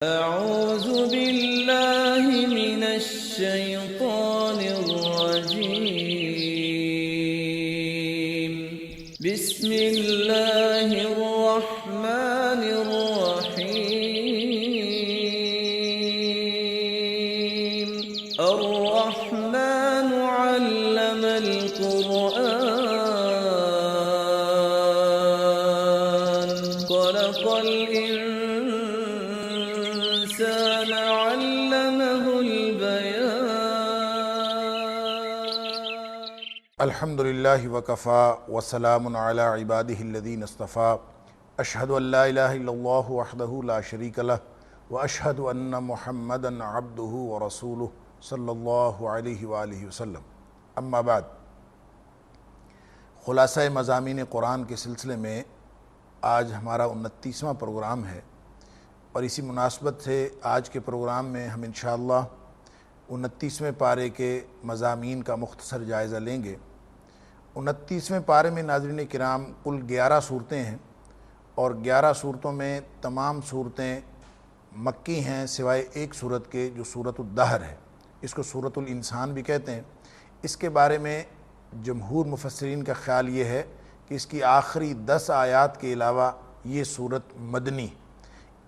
أعوذ بالله من الشيطان الرجيم بسم الله الرحمن الرحيم الرحمن علم القرآن خلق الإنسان علمه البيان الحمد للہ وکفا وسلام علی عبادہ الذین اصطفیٰ اشہد ان لا الہ الا اللہ وحدہ لا شریک لہ واشہد ان محمدا عبدہ ورسولہ صلی اللہ علیہ وآلہ وسلم اما بعد، خلاصہ مضامین قرآن کے سلسلے میں آج ہمارا 29واں پروگرام ہے، اور اسی مناسبت سے آج کے پروگرام میں ہم انشاءاللہ 29ویں پارے کے مضامین کا مختصر جائزہ لیں گے۔ 29ویں پارے میں ناظرین کرام کل 11 صورتیں ہیں، اور 11 صورتوں میں تمام صورتیں مکی ہیں سوائے ایک صورت کے جو سورۃ الدہر ہے، اس کو سورۃ الانسان بھی کہتے ہیں۔ اس کے بارے میں جمہور مفسرین کا خیال یہ ہے کہ اس کی آخری 10 آیات کے علاوہ یہ صورت مدنی،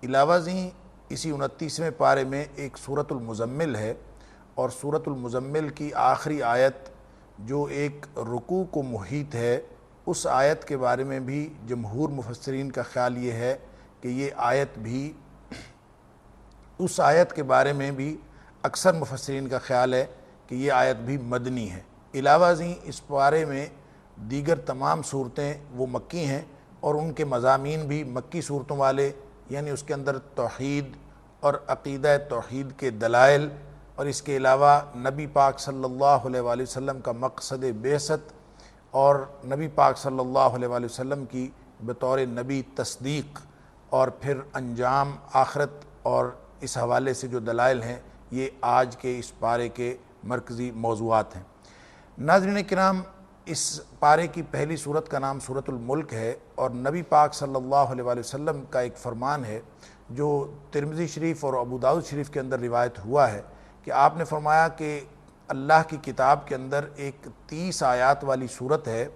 علاوہ ازیں اسی 29ویں پارے میں ایک سورۃ المزمل ہے، اور سورۃ المزمل کی آخری آیت جو ایک رکوع کو محیط ہے، اس آیت کے بارے میں بھی جمہور مفسرین کا خیال یہ ہے کہ یہ آیت بھی، اس آیت کے بارے میں بھی اکثر مفسرین کا خیال ہے کہ یہ آیت بھی مدنی ہے۔ علاوہ ازیں اس پارے میں دیگر تمام صورتیں وہ مکی ہیں، اور ان کے مضامین بھی مکی صورتوں والے، یعنی اس کے اندر توحید اور عقیدہ توحید کے دلائل، اور اس کے علاوہ نبی پاک صلی اللہ علیہ وآلہ وسلم کا مقصد بعثت اور نبی پاک صلی اللہ علیہ وآلہ وسلم کی بطور نبی تصدیق، اور پھر انجام آخرت، اور اس حوالے سے جو دلائل ہیں، یہ آج کے اس پارے کے مرکزی موضوعات ہیں۔ ناظرین کرام، اس پارے کی پہلی صورت کا نام سورۃ الملک ہے، اور نبی پاک صلی اللہ علیہ وآلہ وسلم کا ایک فرمان ہے جو ترمذی شریف اور ابو داؤد شریف کے اندر روایت ہوا ہے کہ آپ نے فرمایا کہ اللہ کی کتاب کے اندر ایک 30 آیات والی صورت ہے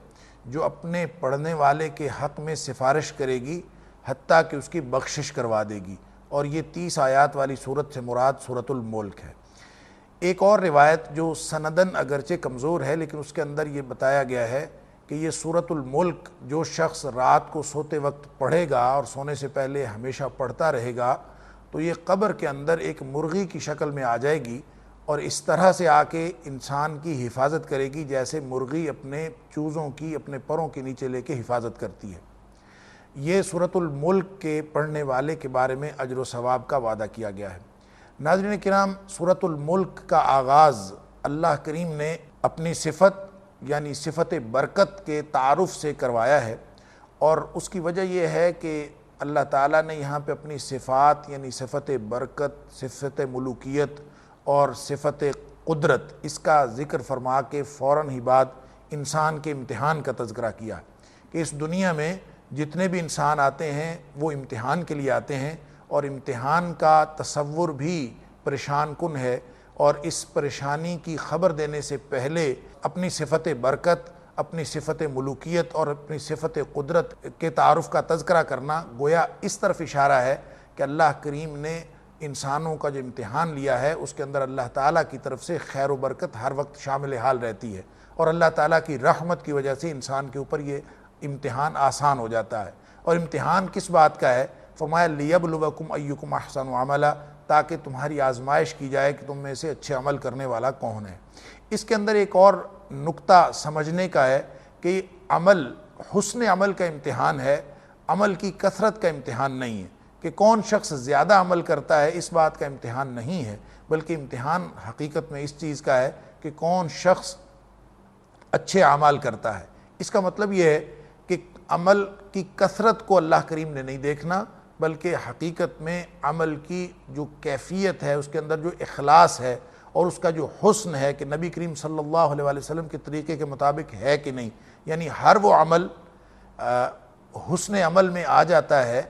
جو اپنے پڑھنے والے کے حق میں سفارش کرے گی حتیٰ کہ اس کی بخشش کروا دے گی، اور یہ 30 آیات والی صورت سے مراد سورۃ الملک ہے۔ ایک اور روایت جو سندن اگرچہ کمزور ہے، لیکن اس کے اندر یہ بتایا گیا ہے کہ یہ سورۃ الملک جو شخص رات کو سوتے وقت پڑھے گا اور سونے سے پہلے ہمیشہ پڑھتا رہے گا، تو یہ قبر کے اندر ایک مرغی کی شکل میں آ جائے گی، اور اس طرح سے آ کے انسان کی حفاظت کرے گی جیسے مرغی اپنے چوزوں کی اپنے پروں کے نیچے لے کے حفاظت کرتی ہے۔ یہ سورۃ الملک کے پڑھنے والے کے بارے میں اجر و ثواب کا وعدہ کیا گیا ہے۔ ناظرین کرام، سورۃ الملک کا آغاز اللہ کریم نے اپنی صفت یعنی صفت برکت کے تعارف سے کروایا ہے، اور اس کی وجہ یہ ہے کہ اللہ تعالیٰ نے یہاں پہ اپنی صفات یعنی صفت برکت، صفت ملوکیت اور صفت قدرت، اس کا ذکر فرما کے فوراً ہی بعد انسان کے امتحان کا تذکرہ کیا کہ اس دنیا میں جتنے بھی انسان آتے ہیں وہ امتحان کے لیے آتے ہیں، اور امتحان کا تصور بھی پریشان کن ہے، اور اس پریشانی کی خبر دینے سے پہلے اپنی صفت برکت، اپنی صفت ملوکیت اور اپنی صفت قدرت کے تعارف کا تذکرہ کرنا گویا اس طرف اشارہ ہے کہ اللہ کریم نے انسانوں کا جو امتحان لیا ہے اس کے اندر اللہ تعالیٰ کی طرف سے خیر و برکت ہر وقت شامل حال رہتی ہے، اور اللہ تعالیٰ کی رحمت کی وجہ سے انسان کے اوپر یہ امتحان آسان ہو جاتا ہے۔ اور امتحان کس بات کا ہے؟ فرمایا لیبلوکم ایکم احسن عملا، تاکہ تمہاری آزمائش کی جائے کہ تم میں سے اچھے عمل کرنے والا کون ہے۔ اس کے اندر ایک اور نقطہ سمجھنے کا ہے کہ عمل حسن عمل کا امتحان ہے، عمل کی کثرت کا امتحان نہیں ہے، کہ کون شخص زیادہ عمل کرتا ہے اس بات کا امتحان نہیں ہے، بلکہ امتحان حقیقت میں اس چیز کا ہے کہ کون شخص اچھے اعمال کرتا ہے۔ اس کا مطلب یہ ہے کہ عمل کی کثرت کو اللہ کریم نے نہیں دیکھنا، بلکہ حقیقت میں عمل کی جو کیفیت ہے، اس کے اندر جو اخلاص ہے اور اس کا جو حسن ہے کہ نبی کریم صلی اللہ علیہ وآلہ وسلم کے طریقے کے مطابق ہے کہ نہیں، یعنی ہر وہ عمل حسن عمل میں آ جاتا ہے،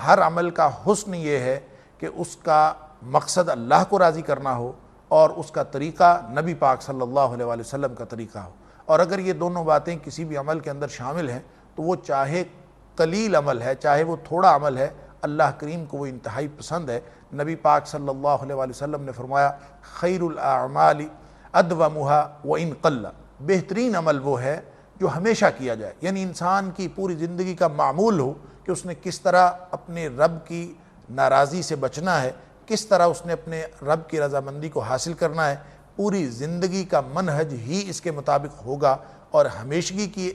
ہر عمل کا حسن یہ ہے کہ اس کا مقصد اللہ کو راضی کرنا ہو اور اس کا طریقہ نبی پاک صلی اللہ علیہ وآلہ وسلم کا طریقہ ہو۔ اور اگر یہ دونوں باتیں کسی بھی عمل کے اندر شامل ہیں تو وہ چاہے قلیل عمل ہے، چاہے وہ تھوڑا عمل ہے، اللہ کریم کو وہ انتہائی پسند ہے۔ نبی پاک صلی اللہ علیہ وآلہ وسلم نے فرمایا خیر الاعمال ادومها وان قل، بہترین عمل وہ ہے جو ہمیشہ کیا جائے، یعنی انسان کی پوری زندگی کا معمول ہو کہ اس نے کس طرح اپنے رب کی ناراضی سے بچنا ہے، کس طرح اس نے اپنے رب کی رضامندی کو حاصل کرنا ہے، پوری زندگی کا منہج ہی اس کے مطابق ہوگا اور ہمیشگی کی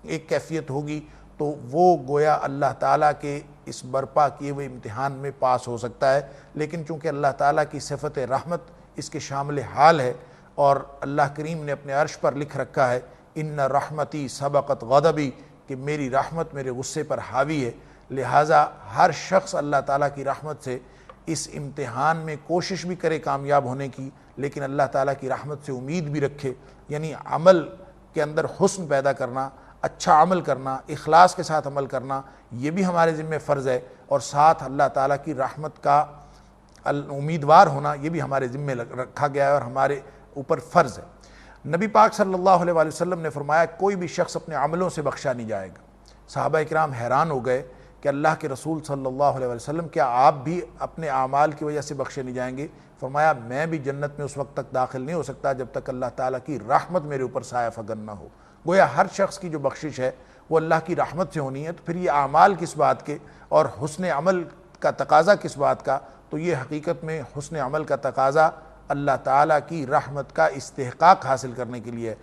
ایک کیفیت ہوگی، تو وہ گویا اللہ تعالیٰ کے اس برپا کیے ہوئے امتحان میں پاس ہو سکتا ہے۔ لیکن چونکہ اللہ تعالیٰ کی صفت رحمت اس کے شامل حال ہے اور اللہ کریم نے اپنے عرش پر لکھ رکھا ہے ان رحمتی سبقت غضبی، کہ میری رحمت میرے غصے پر حاوی ہے، لہٰذا ہر شخص اللہ تعالیٰ کی رحمت سے اس امتحان میں کوشش بھی کرے کامیاب ہونے کی، لیکن اللہ تعالیٰ کی رحمت سے امید بھی رکھے، یعنی عمل کے اندر حسن پیدا کرنا، اچھا عمل کرنا، اخلاص کے ساتھ عمل کرنا، یہ بھی ہمارے ذمہ فرض ہے، اور ساتھ اللہ تعالیٰ کی رحمت کا امیدوار ہونا یہ بھی ہمارے ذمہ رکھا گیا ہے اور ہمارے اوپر فرض ہے۔ نبی پاک صلی اللہ علیہ وآلہ وسلم نے فرمایا کوئی بھی شخص اپنے عملوں سے بخشا نہیں جائے گا۔ صحابہ کرام حیران ہو گئے کہ اللہ کے رسول صلی اللہ علیہ وآلہ وسلم کیا آپ بھی اپنے اعمال کی وجہ سے بخشے نہیں جائیں گے؟ فرمایا میں بھی جنت میں اس وقت تک داخل نہیں ہو سکتا جب تک اللہ تعالیٰ کی رحمت میرے اوپر سایہ فگن نہ ہو۔ گویا ہر شخص کی جو بخشش ہے وہ اللہ کی رحمت سے ہونی ہے، تو پھر یہ اعمال کس بات کے اور حسن عمل کا تقاضا کس بات کا؟ تو یہ حقیقت میں حسن عمل کا تقاضا اللہ تعالیٰ کی رحمت کا استحقاق حاصل کرنے کے لیے ہے۔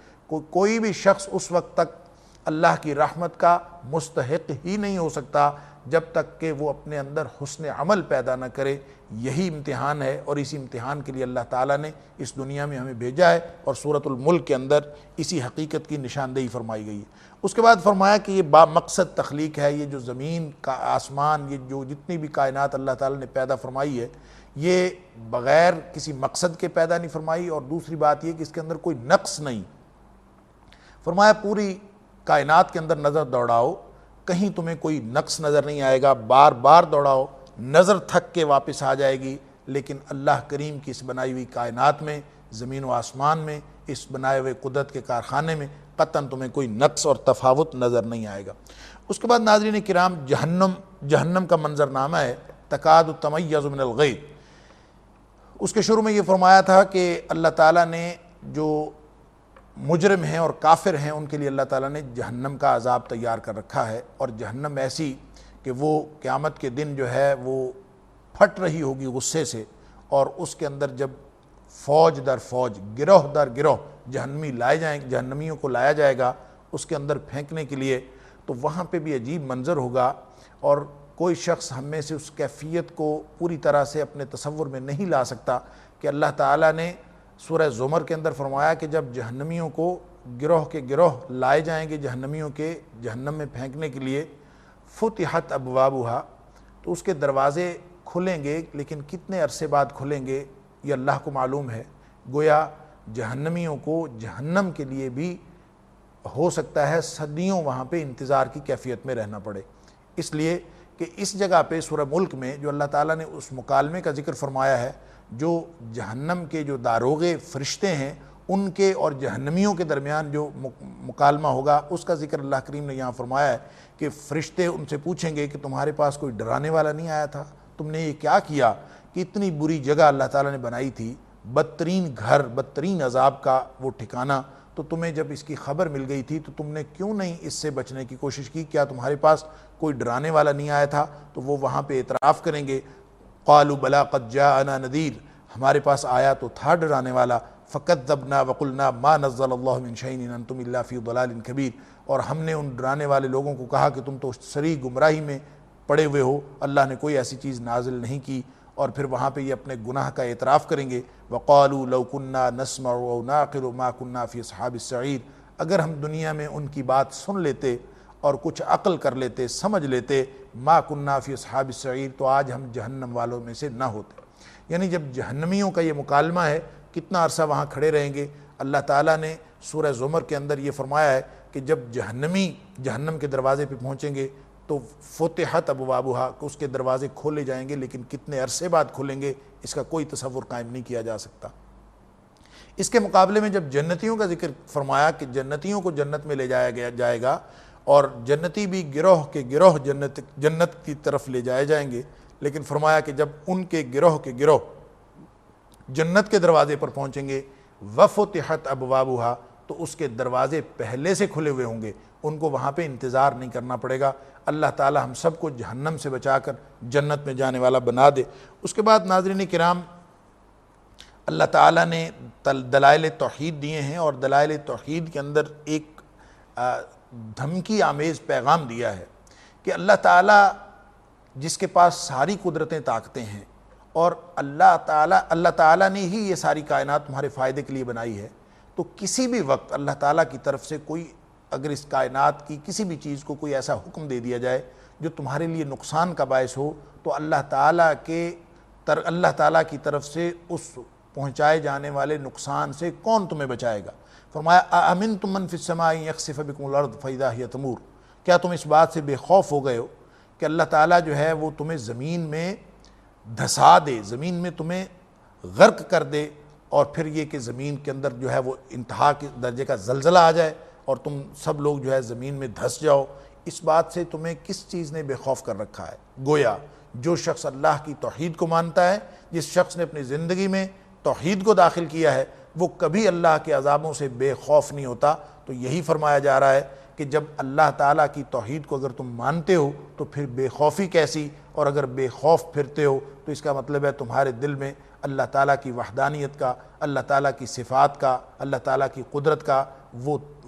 کوئی بھی شخص اس وقت تک اللہ کی رحمت کا مستحق ہی نہیں ہو سکتا جب تک کہ وہ اپنے اندر حسن عمل پیدا نہ کرے۔ یہی امتحان ہے اور اسی امتحان کے لیے اللہ تعالیٰ نے اس دنیا میں ہمیں بھیجا ہے اور سورۃ الملک کے اندر اسی حقیقت کی نشاندہی فرمائی گئی ہے۔ اس کے بعد فرمایا کہ یہ با مقصد تخلیق ہے، یہ جو زمین کا آسمان، یہ جو جتنی بھی کائنات اللہ تعالیٰ نے پیدا فرمائی ہے یہ بغیر کسی مقصد کے پیدا نہیں فرمائی، اور دوسری بات یہ کہ اس کے اندر کوئی نقص نہیں۔ فرمایا پوری کائنات کے اندر نظر دوڑاؤ، کہیں تمہیں کوئی نقص نظر نہیں آئے گا، بار بار دوڑاؤ، نظر تھک کے واپس آ جائے گی، لیکن اللہ کریم کی اس بنائی ہوئی کائنات میں، زمین و آسمان میں، اس بنائے ہوئے قدرت کے کارخانے میں قطعاً تمہیں کوئی نقص اور تفاوت نظر نہیں آئے گا۔ اس کے بعد ناظرین کرام جہنم کا منظرنامہ ہے، تکاد تمیز من الغیظ۔ اس کے شروع میں یہ فرمایا تھا کہ اللہ تعالیٰ نے جو مجرم ہیں اور کافر ہیں ان کے لیے اللہ تعالیٰ نے جہنم کا عذاب تیار کر رکھا ہے، اور جہنم ایسی کہ وہ قیامت کے دن جو ہے وہ پھٹ رہی ہوگی غصے سے، اور اس کے اندر جب فوج در فوج، گروہ در گروہ جہنمیوں کو لایا جائے گا اس کے اندر پھینکنے کے لیے، تو وہاں پہ بھی عجیب منظر ہوگا، اور کوئی شخص ہم میں سے اس کیفیت کو پوری طرح سے اپنے تصور میں نہیں لا سکتا کہ اللہ تعالیٰ نے سورہ زمر کے اندر فرمایا کہ جب جہنمیوں کو گروہ کے گروہ لائے جائیں گے جہنمیوں کے جہنم میں پھینکنے کے لیے، فتحت ابوابها، تو اس کے دروازے کھلیں گے، لیکن کتنے عرصے بعد کھلیں گے یہ اللہ کو معلوم ہے۔ گویا جہنمیوں کو جہنم کے لیے بھی ہو سکتا ہے صدیوں وہاں پہ انتظار کی کیفیت میں رہنا پڑے، اس لیے کہ اس جگہ پہ سورہ ملک میں جو اللہ تعالیٰ نے اس مکالمے کا ذکر فرمایا ہے، جو جہنم کے جو داروغے فرشتے ہیں ان کے اور جہنمیوں کے درمیان جو مکالمہ ہوگا اس کا ذکر اللہ کریم نے یہاں فرمایا ہے کہ فرشتے ان سے پوچھیں گے کہ تمہارے پاس کوئی ڈرانے والا نہیں آیا تھا؟ تم نے یہ کیا کیا کہ اتنی بری جگہ اللہ تعالیٰ نے بنائی تھی، بدترین گھر، بدترین عذاب کا وہ ٹھکانہ، تو تمہیں جب اس کی خبر مل گئی تھی تو تم نے کیوں نہیں اس سے بچنے کی کوشش کی؟ کیا تمہارے پاس کوئی ڈرانے والا نہیں آیا تھا؟ تو وہ وہاں پہ اعتراف کریں گے، قالوا بلا قد جاءنا نذیر، ہمارے پاس آیا تو تھا ڈرانے والا، فکذبنا وقلنا ما نزل اللہ من شیء ان انتم الا فی ضلال کبیر، اور ہم نے ان ڈرانے والے لوگوں کو کہا کہ تم تو سری گمراہی میں پڑے ہوئے ہو، اللہ نے کوئی ایسی چیز نازل نہیں کی، اور پھر وہاں پہ یہ اپنے گناہ کا اعتراف کریں گے، وقالوا لو كنا نسمع او نعقل ما كنا فی اصحاب السعیر، اگر ہم دنیا میں ان کی بات سن لیتے اور کچھ عقل کر لیتے، سمجھ لیتے، ما كنا فی اصحاب السعیر، تو آج ہم جہنم والوں میں سے نہ ہوتے۔ یعنی جب جہنمیوں کا یہ مکالمہ ہے کتنا عرصہ وہاں کھڑے رہیں گے؟ اللہ تعالیٰ نے سورہ زمر کے اندر یہ فرمایا ہے کہ جب جہنمی جہنم کے دروازے پہ پہنچیں گے تو فتحت ابوابها کہ اس کے دروازے کھولے جائیں گے، لیکن کتنے عرصے بعد کھولیں گے اس کا کوئی تصور قائم نہیں کیا جا سکتا۔ اس کے مقابلے میں جب جنتیوں کا ذکر فرمایا کہ جنتیوں کو جنت میں لے جایا جائے گا اور جنتی بھی گروہ کے گروہ جنت کی طرف لے جائے جائیں گے، لیکن فرمایا کہ جب ان کے گروہ جنت کے دروازے پر پہنچیں گے وفتحت ابوابها تو اس کے دروازے پہلے سے کھلے ہوئے ہوں گے، ان کو وہاں پہ انتظار نہیں کرنا پڑے گا۔ اللہ تعالی ہم سب کو جہنم سے بچا کر جنت میں جانے والا بنا دے۔ اس کے بعد ناظرین کرام، اللہ تعالیٰ نے دلائل توحید دیے ہیں، اور دلائل توحید کے اندر ایک دھمکی آمیز پیغام دیا ہے کہ اللہ تعالیٰ جس کے پاس ساری قدرتیں طاقتیں ہیں، اور اللہ تعالیٰ نے ہی یہ ساری کائنات تمہارے فائدے کے لیے بنائی ہے، تو کسی بھی وقت اللہ تعالیٰ کی طرف سے کوئی اگر اس کائنات کی کسی بھی چیز کو کوئی ایسا حکم دے دیا جائے جو تمہارے لیے نقصان کا باعث ہو، تو اللہ تعالیٰ کی طرف سے اس پہنچائے جانے والے نقصان سے کون تمہیں بچائے گا؟ فرمایا اَأَمِنْتُم مَّن فِي السَّمَاءِ أَن يَخْسِفَ بِكُمُ الْأَرْضَ فَإِذَا هِيَ تَمُورُ، کیا تم اس بات سے بے خوف ہو گئے ہو کہ اللہ تعالیٰ جو ہے وہ تمہیں زمین میں دھسا دے، زمین میں تمہیں غرق کر دے، اور پھر یہ کہ زمین کے اندر جو ہے وہ انتہا کے درجے کا زلزلہ آ جائے اور تم سب لوگ جو ہے زمین میں دھس جاؤ؟ اس بات سے تمہیں کس چیز نے بے خوف کر رکھا ہے؟ گویا جو شخص اللہ کی توحید کو مانتا ہے، جس شخص نے اپنی زندگی میں توحید کو داخل کیا ہے، وہ کبھی اللہ کے عذابوں سے بے خوف نہیں ہوتا۔ تو یہی فرمایا جا رہا ہے کہ جب اللہ تعالیٰ کی توحید کو اگر تم مانتے ہو تو پھر بے خوفی کیسی، اور اگر بے خوف پھرتے ہو تو اس کا مطلب ہے تمہارے دل میں اللہ تعالیٰ کی وحدانیت کا، اللہ تعالیٰ کی صفات کا، اللہ تعالیٰ کی قدرت کا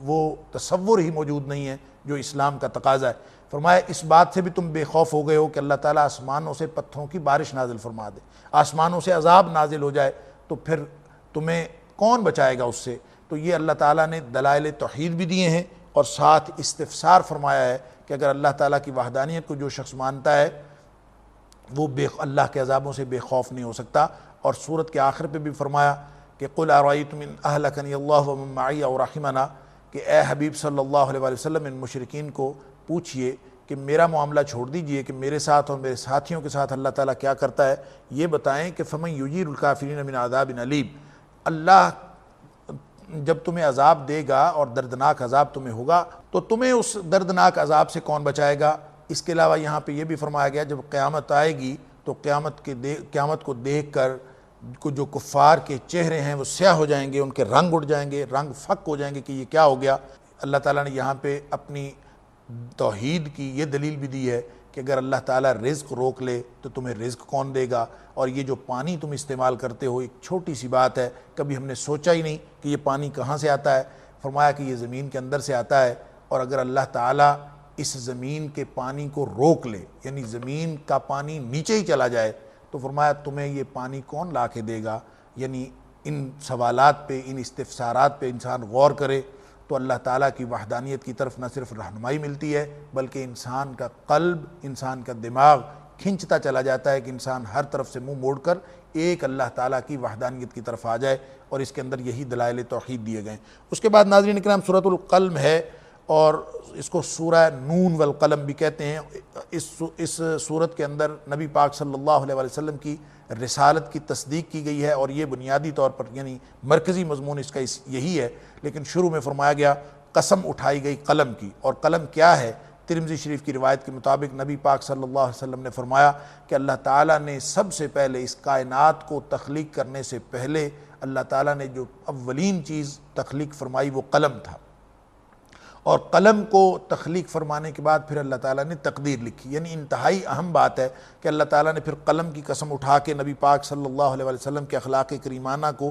وہ تصور ہی موجود نہیں ہے جو اسلام کا تقاضا ہے۔ فرمایا اس بات سے بھی تم بے خوف ہو گئے ہو کہ اللہ تعالیٰ آسمانوں سے پتھروں کی بارش نازل فرما دے، آسمانوں سے عذاب نازل ہو جائے، تو پھر تمہیں کون بچائے گا اس سے؟ تو یہ اللہ تعالیٰ نے دلائل توحید بھی دیے ہیں، اور ساتھ استفسار فرمایا ہے کہ اگر اللہ تعالیٰ کی وحدانیت کو جو شخص مانتا ہے وہ اللہ کے عذابوں سے بے خوف نہیں ہو سکتا۔ اور سورت کے آخر پہ بھی فرمایا کہ قُلْ أَرَأَيْتُمْ إِنْ أَهْلَكَنِيَ اللَّهُ وَمَن مَّعِيَ أَوْ رَحِمَنَا، کہ اے حبیب صلی اللہ علیہ وسلم ان مشرکین کو پوچھئے کہ میرا معاملہ چھوڑ دیجئے کہ میرے ساتھ اور میرے ساتھیوں کے ساتھ اللہ تعالیٰ کیا کرتا ہے، یہ بتائیں کہ فَمَن يُجِيرُ الْكَافِرِينَ مِنْ عَذَابٍ أَلِيمٍ، اللہ جب تمہیں عذاب دے گا اور دردناک عذاب تمہیں ہوگا تو تمہیں اس دردناک عذاب سے کون بچائے گا؟ اس کے علاوہ یہاں پہ یہ بھی فرمایا گیا جب قیامت آئے گی تو قیامت کو دیکھ کر جو کفار کے چہرے ہیں وہ سیاہ ہو جائیں گے، ان کے رنگ اڑ جائیں گے، رنگ فک ہو جائیں گے کہ یہ کیا ہو گیا۔ اللہ تعالیٰ نے یہاں پہ اپنی توحید کی یہ دلیل بھی دی ہے کہ اگر اللہ تعالیٰ رزق روک لے تو تمہیں رزق کون دے گا؟ اور یہ جو پانی تم استعمال کرتے ہو ایک چھوٹی سی بات ہے، کبھی ہم نے سوچا ہی نہیں کہ یہ پانی کہاں سے آتا ہے۔ فرمایا کہ یہ زمین کے اندر سے آتا ہے، اور اگر اللہ تعالیٰ اس زمین کے پانی کو روک لے، یعنی زمین کا پانی نیچے ہی چلا جائے، تو فرمایا تمہیں یہ پانی کون لا کے دے گا؟ یعنی ان سوالات پہ، ان استفسارات پہ انسان غور کرے تو اللہ تعالیٰ کی وحدانیت کی طرف نہ صرف رہنمائی ملتی ہے بلکہ انسان کا قلب، انسان کا دماغ کھنچتا چلا جاتا ہے کہ انسان ہر طرف سے منہ موڑ کر ایک اللہ تعالیٰ کی وحدانیت کی طرف آ جائے، اور اس کے اندر یہی دلائل توحید دیے گئے۔ اس کے بعد ناظرین کرام سورۃ القلم ہے، اور اس کو سورہ نون والقلم بھی کہتے ہیں۔ اس سورت کے اندر نبی پاک صلی اللہ علیہ وسلم کی رسالت کی تصدیق کی گئی ہے، اور یہ بنیادی طور پر یعنی مرکزی مضمون اس کا یہی ہے، لیکن شروع میں فرمایا گیا قسم اٹھائی گئی قلم کی۔ اور قلم کیا ہے؟ ترمذی شریف کی روایت کے مطابق نبی پاک صلی اللہ علیہ وسلم نے فرمایا کہ اللہ تعالیٰ نے سب سے پہلے اس کائنات کو تخلیق کرنے سے پہلے اللہ تعالیٰ نے جو اولین چیز تخلیق فرمائی وہ قلم تھا، اور قلم کو تخلیق فرمانے کے بعد پھر اللہ تعالیٰ نے تقدیر لکھی۔ یعنی انتہائی اہم بات ہے کہ اللہ تعالیٰ نے پھر قلم کی قسم اٹھا کے نبی پاک صلی اللہ علیہ وسلم کے اخلاق کریمانہ کو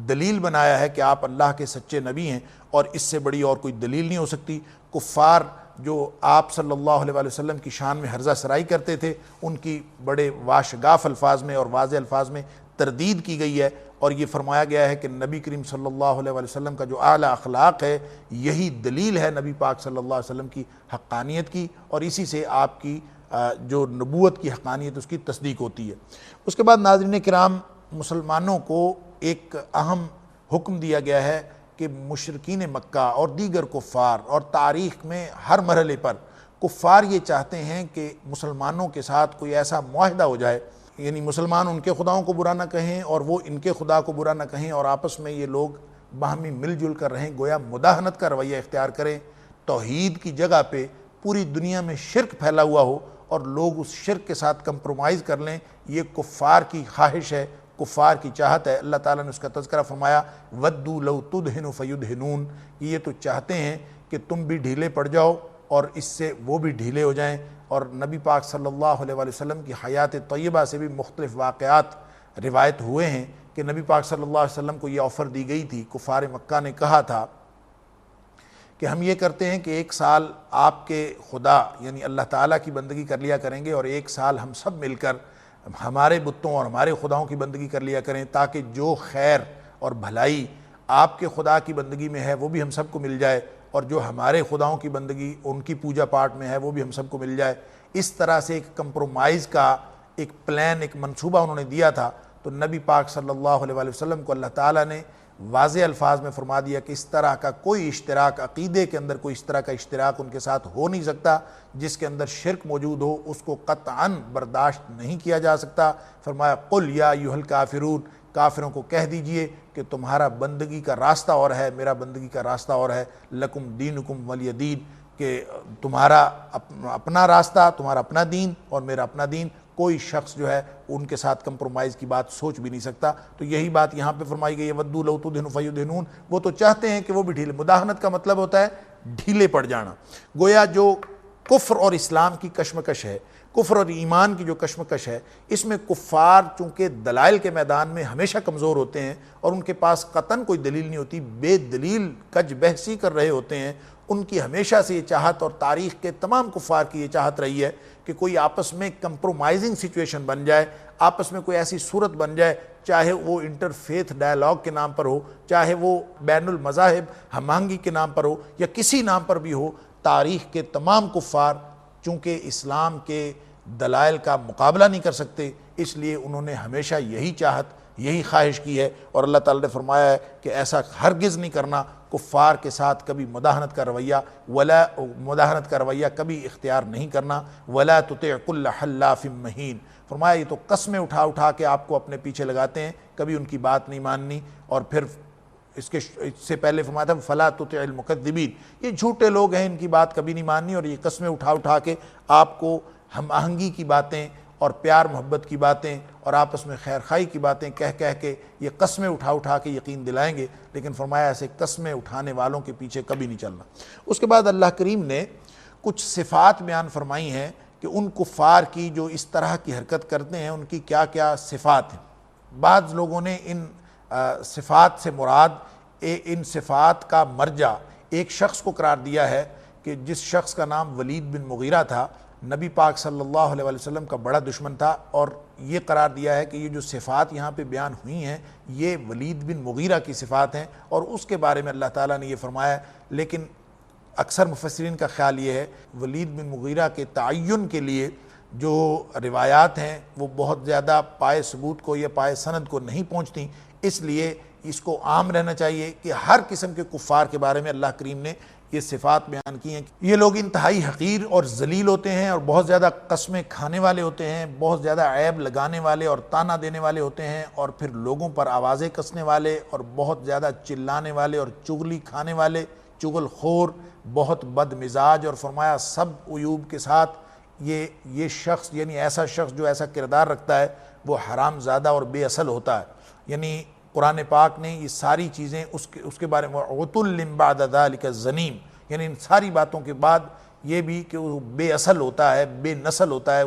دلیل بنایا ہے کہ آپ اللہ کے سچے نبی ہیں، اور اس سے بڑی اور کوئی دلیل نہیں ہو سکتی۔ کفار جو آپ صلی اللہ علیہ وسلم کی شان میں ہرزہ سرائی کرتے تھے، ان کی بڑے واشگاف الفاظ میں اور واضح الفاظ میں تردید کی گئی ہے، اور یہ فرمایا گیا ہے کہ نبی کریم صلی اللہ علیہ وسلم کا جو اعلیٰ اخلاق ہے یہی دلیل ہے نبی پاک صلی اللہ علیہ وسلم کی حقانیت کی، اور اسی سے آپ کی جو نبوت کی حقانیت اس کی تصدیق ہوتی ہے۔ اس کے بعد ناظرین کرام مسلمانوں کو ایک اہم حکم دیا گیا ہے کہ مشرکین مکہ اور دیگر کفار اور تاریخ میں ہر مرحلے پر کفار یہ چاہتے ہیں کہ مسلمانوں کے ساتھ کوئی ایسا معاہدہ ہو جائے، یعنی مسلمان ان کے خداؤں کو برا نہ کہیں اور وہ ان کے خدا کو برا نہ کہیں، اور آپس میں یہ لوگ باہمی مل جل کر رہیں، گویا مداہنت کا رویہ اختیار کریں، توحید کی جگہ پہ پوری دنیا میں شرک پھیلا ہوا ہو اور لوگ اس شرک کے ساتھ کمپرومائز کر لیں۔ یہ کفار کی خواہش ہے، کفار کی چاہت ہے۔ اللہ تعالیٰ نے اس کا تذکرہ فرمایا وَدُّوا لَوْ تُدْهِنُ فَيُدْهِنُونَ، یہ تو چاہتے ہیں کہ تم بھی ڈھیلے پڑ جاؤ اور اس سے وہ بھی ڈھیلے ہو جائیں۔ اور نبی پاک صلی اللہ علیہ وسلم کی حیات طیبہ سے بھی مختلف واقعات روایت ہوئے ہیں کہ نبی پاک صلی اللہ علیہ وسلم کو یہ آفر دی گئی تھی، کفار مکہ نے کہا تھا کہ ہم یہ کرتے ہیں کہ ایک سال آپ کے خدا یعنی اللہ تعالیٰ کی بندگی کر لیا کریں گے اور ایک سال ہم سب مل کر ہمارے بتوں اور ہمارے خداؤں کی بندگی کر لیا کریں، تاکہ جو خیر اور بھلائی آپ کے خدا کی بندگی میں ہے وہ بھی ہم سب کو مل جائے، اور جو ہمارے خداؤں کی بندگی ان کی پوجا پاٹ میں ہے وہ بھی ہم سب کو مل جائے۔ اس طرح سے ایک کمپرومائز کا ایک پلان، ایک منصوبہ انہوں نے دیا تھا۔ تو نبی پاک صلی اللہ علیہ وسلم کو اللہ تعالیٰ نے واضح الفاظ میں فرما دیا کہ اس طرح کا کوئی اشتراک، عقیدے کے اندر کوئی اس طرح کا اشتراک ان کے ساتھ ہو نہیں سکتا جس کے اندر شرک موجود ہو، اس کو قطعاً برداشت نہیں کیا جا سکتا۔ فرمایا قل یا ایھا الکافرون، کافروں کو کہہ دیجئے کہ تمہارا بندگی کا راستہ اور ہے، میرا بندگی کا راستہ اور ہے، لکم دینکم ولی دین، کہ تمہارا اپنا راستہ، تمہارا اپنا دین اور میرا اپنا دین، کوئی شخص جو ہے ان کے ساتھ کمپرومائز کی بات سوچ بھی نہیں سکتا۔ تو یہی بات یہاں پہ فرمائی گئی ہے وَدُّوا لَوْ تُدْهِنُ فَيُدْهِنُونَ، وہ تو چاہتے ہیں کہ وہ بھی ڈھیلے، مداہنت کا مطلب ہوتا ہے ڈھیلے پڑ جانا۔ گویا جو کفر اور اسلام کی کشمکش ہے، کفر اور ایمان کی جو کشمکش ہے، اس میں کفار چونکہ دلائل کے میدان میں ہمیشہ کمزور ہوتے ہیں اور ان کے پاس قطعاً کوئی دلیل نہیں ہوتی، بے دلیل کج بحثی کر رہے ہوتے ہیں۔ ان کی ہمیشہ سے یہ چاہت، اور تاریخ کے تمام کفار کی یہ چاہت رہی ہے کہ کوئی آپس میں کمپرومائزنگ سچویشن بن جائے، آپس میں کوئی ایسی صورت بن جائے، چاہے وہ انٹر فیتھ ڈائلاگ کے نام پر ہو، چاہے وہ بین المذاہب ہم آہنگی کے نام پر ہو، یا کسی نام پر بھی ہو۔ تاریخ کے تمام کفار چونکہ اسلام کے دلائل کا مقابلہ نہیں کر سکتے، اس لیے انہوں نے ہمیشہ یہی چاہت، یہی خواہش کی ہے، اور اللہ تعالیٰ نے فرمایا ہے کہ ایسا ہرگز نہیں کرنا، کفار کے ساتھ کبھی مداہنت کا رویہ کبھی اختیار نہیں کرنا۔ وَلَا تُطِعْ كُلَّ حَلَّافٍ مَّهِينٍ، فرمایا یہ تو قسمیں اٹھا اٹھا کے آپ کو اپنے پیچھے لگاتے ہیں، کبھی ان کی بات نہیں ماننی۔ اور پھر اس سے پہلے فرمایا تھا فَلَا تُطِعِ الْمُكَذِّبِينَ، یہ جھوٹے لوگ ہیں، ان کی بات کبھی نہیں ماننی، اور یہ قسمیں اٹھا اٹھا کے آپ کو ہم آہنگی کی باتیں اور پیار محبت کی باتیں اور آپس میں خیر خواہی کی باتیں کہہ کہہ کے یہ قسمیں اٹھا اٹھا کے یقین دلائیں گے، لیکن فرمایا ایسے قسمیں اٹھانے والوں کے پیچھے کبھی نہیں چلنا۔ اس کے بعد اللہ کریم نے کچھ صفات بیان فرمائی ہیں کہ ان کفار کی جو اس طرح کی حرکت کرتے ہیں ان کی کیا کیا صفات ہیں۔ بعض لوگوں نے ان صفات سے مراد ان صفات کا مرجع ایک شخص کو قرار دیا ہے کہ جس شخص کا نام ولید بن مغیرہ تھا، نبی پاک صلی اللہ علیہ وسلم کا بڑا دشمن تھا، اور یہ قرار دیا ہے کہ یہ جو صفات یہاں پہ بیان ہوئی ہیں یہ ولید بن مغیرہ کی صفات ہیں، اور اس کے بارے میں اللہ تعالیٰ نے یہ فرمایا ہے۔ لیکن اکثر مفسرین کا خیال یہ ہے ولید بن مغیرہ کے تعین کے لیے جو روایات ہیں وہ بہت زیادہ پائے ثبوت کو یا پائے سند کو نہیں پہنچتی، اس لیے اس کو عام رہنا چاہیے کہ ہر قسم کے کفار کے بارے میں اللہ کریم نے یہ صفات بیان کی ہیں۔ یہ لوگ انتہائی حقیر اور ذلیل ہوتے ہیں اور بہت زیادہ قسمیں کھانے والے ہوتے ہیں، بہت زیادہ عیب لگانے والے اور تانا دینے والے ہوتے ہیں، اور پھر لوگوں پر آوازیں کسنے والے اور بہت زیادہ چلانے والے اور چغلی کھانے والے، چغل خور، بہت بد مزاج، اور فرمایا سب عیوب کے ساتھ یہ شخص یعنی ایسا شخص جو ایسا کردار رکھتا ہے وہ حرام زادہ اور بے اصل ہوتا ہے۔ یعنی قرآن پاک نے یہ ساری چیزیں اس کے بارے میں عُتُلٍ بَعْدَ ذَلِكَ زنیم، یعنی ان ساری باتوں کے بعد یہ بھی کہ وہ بے اصل ہوتا ہے، بے نسل ہوتا ہے،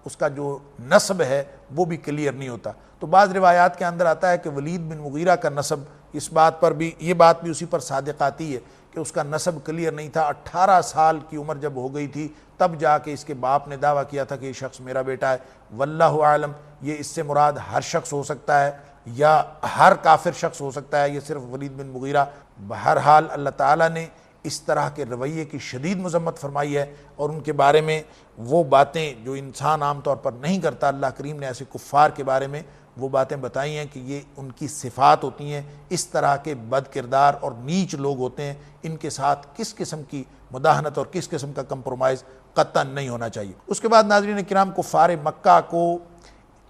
اس کا جو نسب ہے وہ بھی کلیئر نہیں ہوتا۔ تو بعض روایات کے اندر آتا ہے کہ ولید بن مغیرہ کا نسب، اس بات پر بھی یہ بات بھی اسی پر صادق آتی ہے کہ اس کا نسب کلیئر نہیں تھا۔ 18 سال کی عمر جب ہو گئی تھی تب جا کے اس کے باپ نے دعویٰ کیا تھا کہ یہ شخص میرا بیٹا ہے۔ واللہ عالم، یہ اس سے مراد ہر شخص ہو سکتا ہے یا ہر کافر شخص ہو سکتا ہے، یہ صرف ولید بن مغیرہ۔ بہرحال اللہ تعالیٰ نے اس طرح کے رویے کی شدید مذمت فرمائی ہے، اور ان کے بارے میں وہ باتیں جو انسان عام طور پر نہیں کرتا، اللہ کریم نے ایسے کفار کے بارے میں وہ باتیں بتائی ہیں کہ یہ ان کی صفات ہوتی ہیں، اس طرح کے بد کردار اور نیچ لوگ ہوتے ہیں، ان کے ساتھ کس قسم کی مداہنت اور کس قسم کا کمپرومائز قطعاً نہیں ہونا چاہیے۔ اس کے بعد ناظرین کرام کفار مکہ کو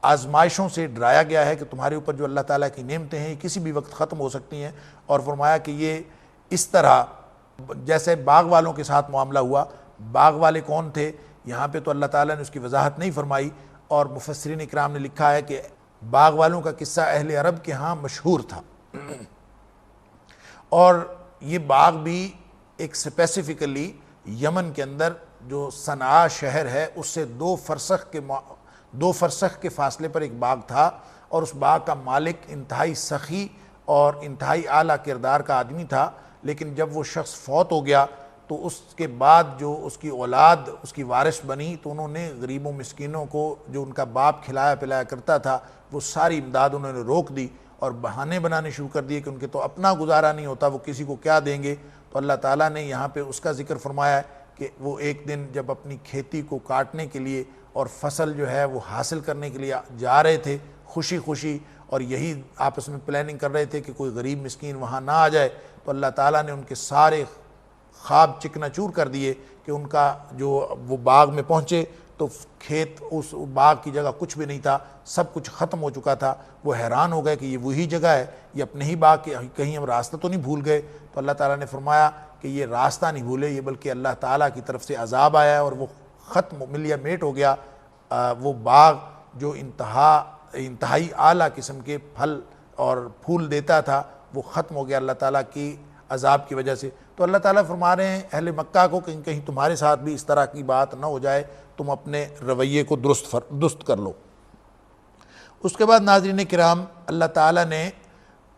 آزمائشوں سے ڈرایا گیا ہے کہ تمہارے اوپر جو اللہ تعالیٰ کی نعمتیں ہیں کسی بھی وقت ختم ہو سکتی ہیں، اور فرمایا کہ یہ اس طرح جیسے باغ والوں کے ساتھ معاملہ ہوا۔ باغ والے کون تھے؟ یہاں پہ تو اللہ تعالیٰ نے اس کی وضاحت نہیں فرمائی، اور مفسرین اکرام نے لکھا ہے کہ باغ والوں کا قصہ اہل عرب کے ہاں مشہور تھا، اور یہ باغ بھی ایک اسپیسیفکلی یمن کے اندر جو صنعاء شہر ہے اس سے 2 فرسخ کے فاصلے پر ایک باغ تھا، اور اس باغ کا مالک انتہائی سخی اور انتہائی اعلیٰ کردار کا آدمی تھا۔ لیکن جب وہ شخص فوت ہو گیا تو اس کے بعد جو اس کی اولاد اس کی وارث بنی، تو انہوں نے غریبوں مسکینوں کو جو ان کا باپ کھلایا پلایا کرتا تھا وہ ساری امداد انہوں نے روک دی، اور بہانے بنانے شروع کر دیے کہ ان کے تو اپنا گزارا نہیں ہوتا، وہ کسی کو کیا دیں گے۔ تو اللہ تعالیٰ نے یہاں پہ اس کا ذکر فرمایا ہے کہ وہ ایک دن جب اپنی کھیتی کو کاٹنے کے لیے اور فصل جو ہے وہ حاصل کرنے کے لیے جا رہے تھے خوشی خوشی، اور یہی آپس میں پلاننگ کر رہے تھے کہ کوئی غریب مسکین وہاں نہ آ جائے، تو اللہ تعالیٰ نے ان کے سارے خواب چکنا چور کر دیے کہ ان کا جو وہ باغ میں پہنچے تو کھیت اس باغ کی جگہ کچھ بھی نہیں تھا، سب کچھ ختم ہو چکا تھا۔ وہ حیران ہو گئے کہ یہ وہی جگہ ہے، یہ اپنے ہی باغ کے، کہیں ہم راستہ تو نہیں بھول گئے؟ تو اللہ تعالیٰ نے فرمایا کہ یہ راستہ نہیں بھولے، یہ بلکہ اللہ تعالیٰ کی طرف سے عذاب آیا ہے، اور وہ ختم ملیا میٹ ہو گیا۔ وہ باغ جو انتہائی اعلیٰ قسم کے پھل اور پھول دیتا تھا وہ ختم ہو گیا اللہ تعالیٰ کی عذاب کی وجہ سے۔ تو اللہ تعالیٰ فرما رہے ہیں اہل مکہ کو کہ کہیں تمہارے ساتھ بھی اس طرح کی بات نہ ہو جائے، تم اپنے رویے کو درست کر لو۔ اس کے بعد ناظرین کرام اللہ تعالیٰ نے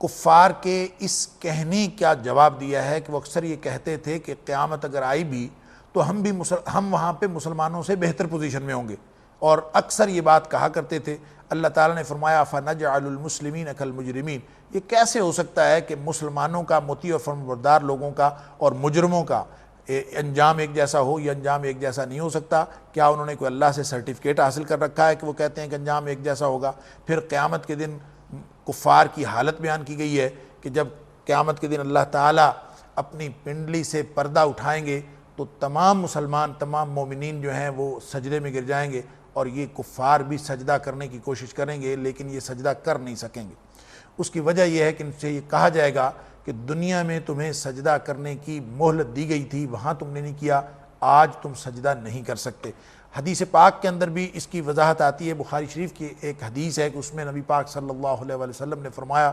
کفار کے اس کہنے کا جواب دیا ہے کہ وہ اکثر یہ کہتے تھے کہ قیامت اگر آئی بھی تو ہم وہاں پہ مسلمانوں سے بہتر پوزیشن میں ہوں گے، اور اکثر یہ بات کہا کرتے تھے۔ اللہ تعالیٰ نے فرمایا فَنَجْعَلُ الْمُسْلِمِينَ كَالْمُجْرِمِينَ، یہ کیسے ہو سکتا ہے کہ مسلمانوں کا مطیع اور فرمانبردار لوگوں کا اور مجرموں کا انجام ایک جیسا ہو؟ یہ انجام ایک جیسا نہیں ہو سکتا۔ کیا انہوں نے کوئی اللہ سے سرٹیفکیٹ حاصل کر رکھا ہے کہ وہ کہتے ہیں کہ انجام ایک جیسا ہوگا؟ پھر قیامت کے دن کفار کی حالت بیان کی گئی ہے کہ جب قیامت کے دن اللہ تعالیٰ اپنی پنڈلی سے پردہ اٹھائیں گے تو تمام مسلمان، تمام مومنین جو ہیں وہ سجدے میں گر جائیں گے، اور یہ کفار بھی سجدہ کرنے کی کوشش کریں گے لیکن یہ سجدہ کر نہیں سکیں گے۔ اس کی وجہ یہ ہے کہ ان سے یہ کہا جائے گا کہ دنیا میں تمہیں سجدہ کرنے کی مہلت دی گئی تھی، وہاں تم نے نہیں کیا، آج تم سجدہ نہیں کر سکتے۔ حدیث پاک کے اندر بھی اس کی وضاحت آتی ہے۔ بخاری شریف کی ایک حدیث ہے کہ اس میں نبی پاک صلی اللہ علیہ وسلم نے فرمایا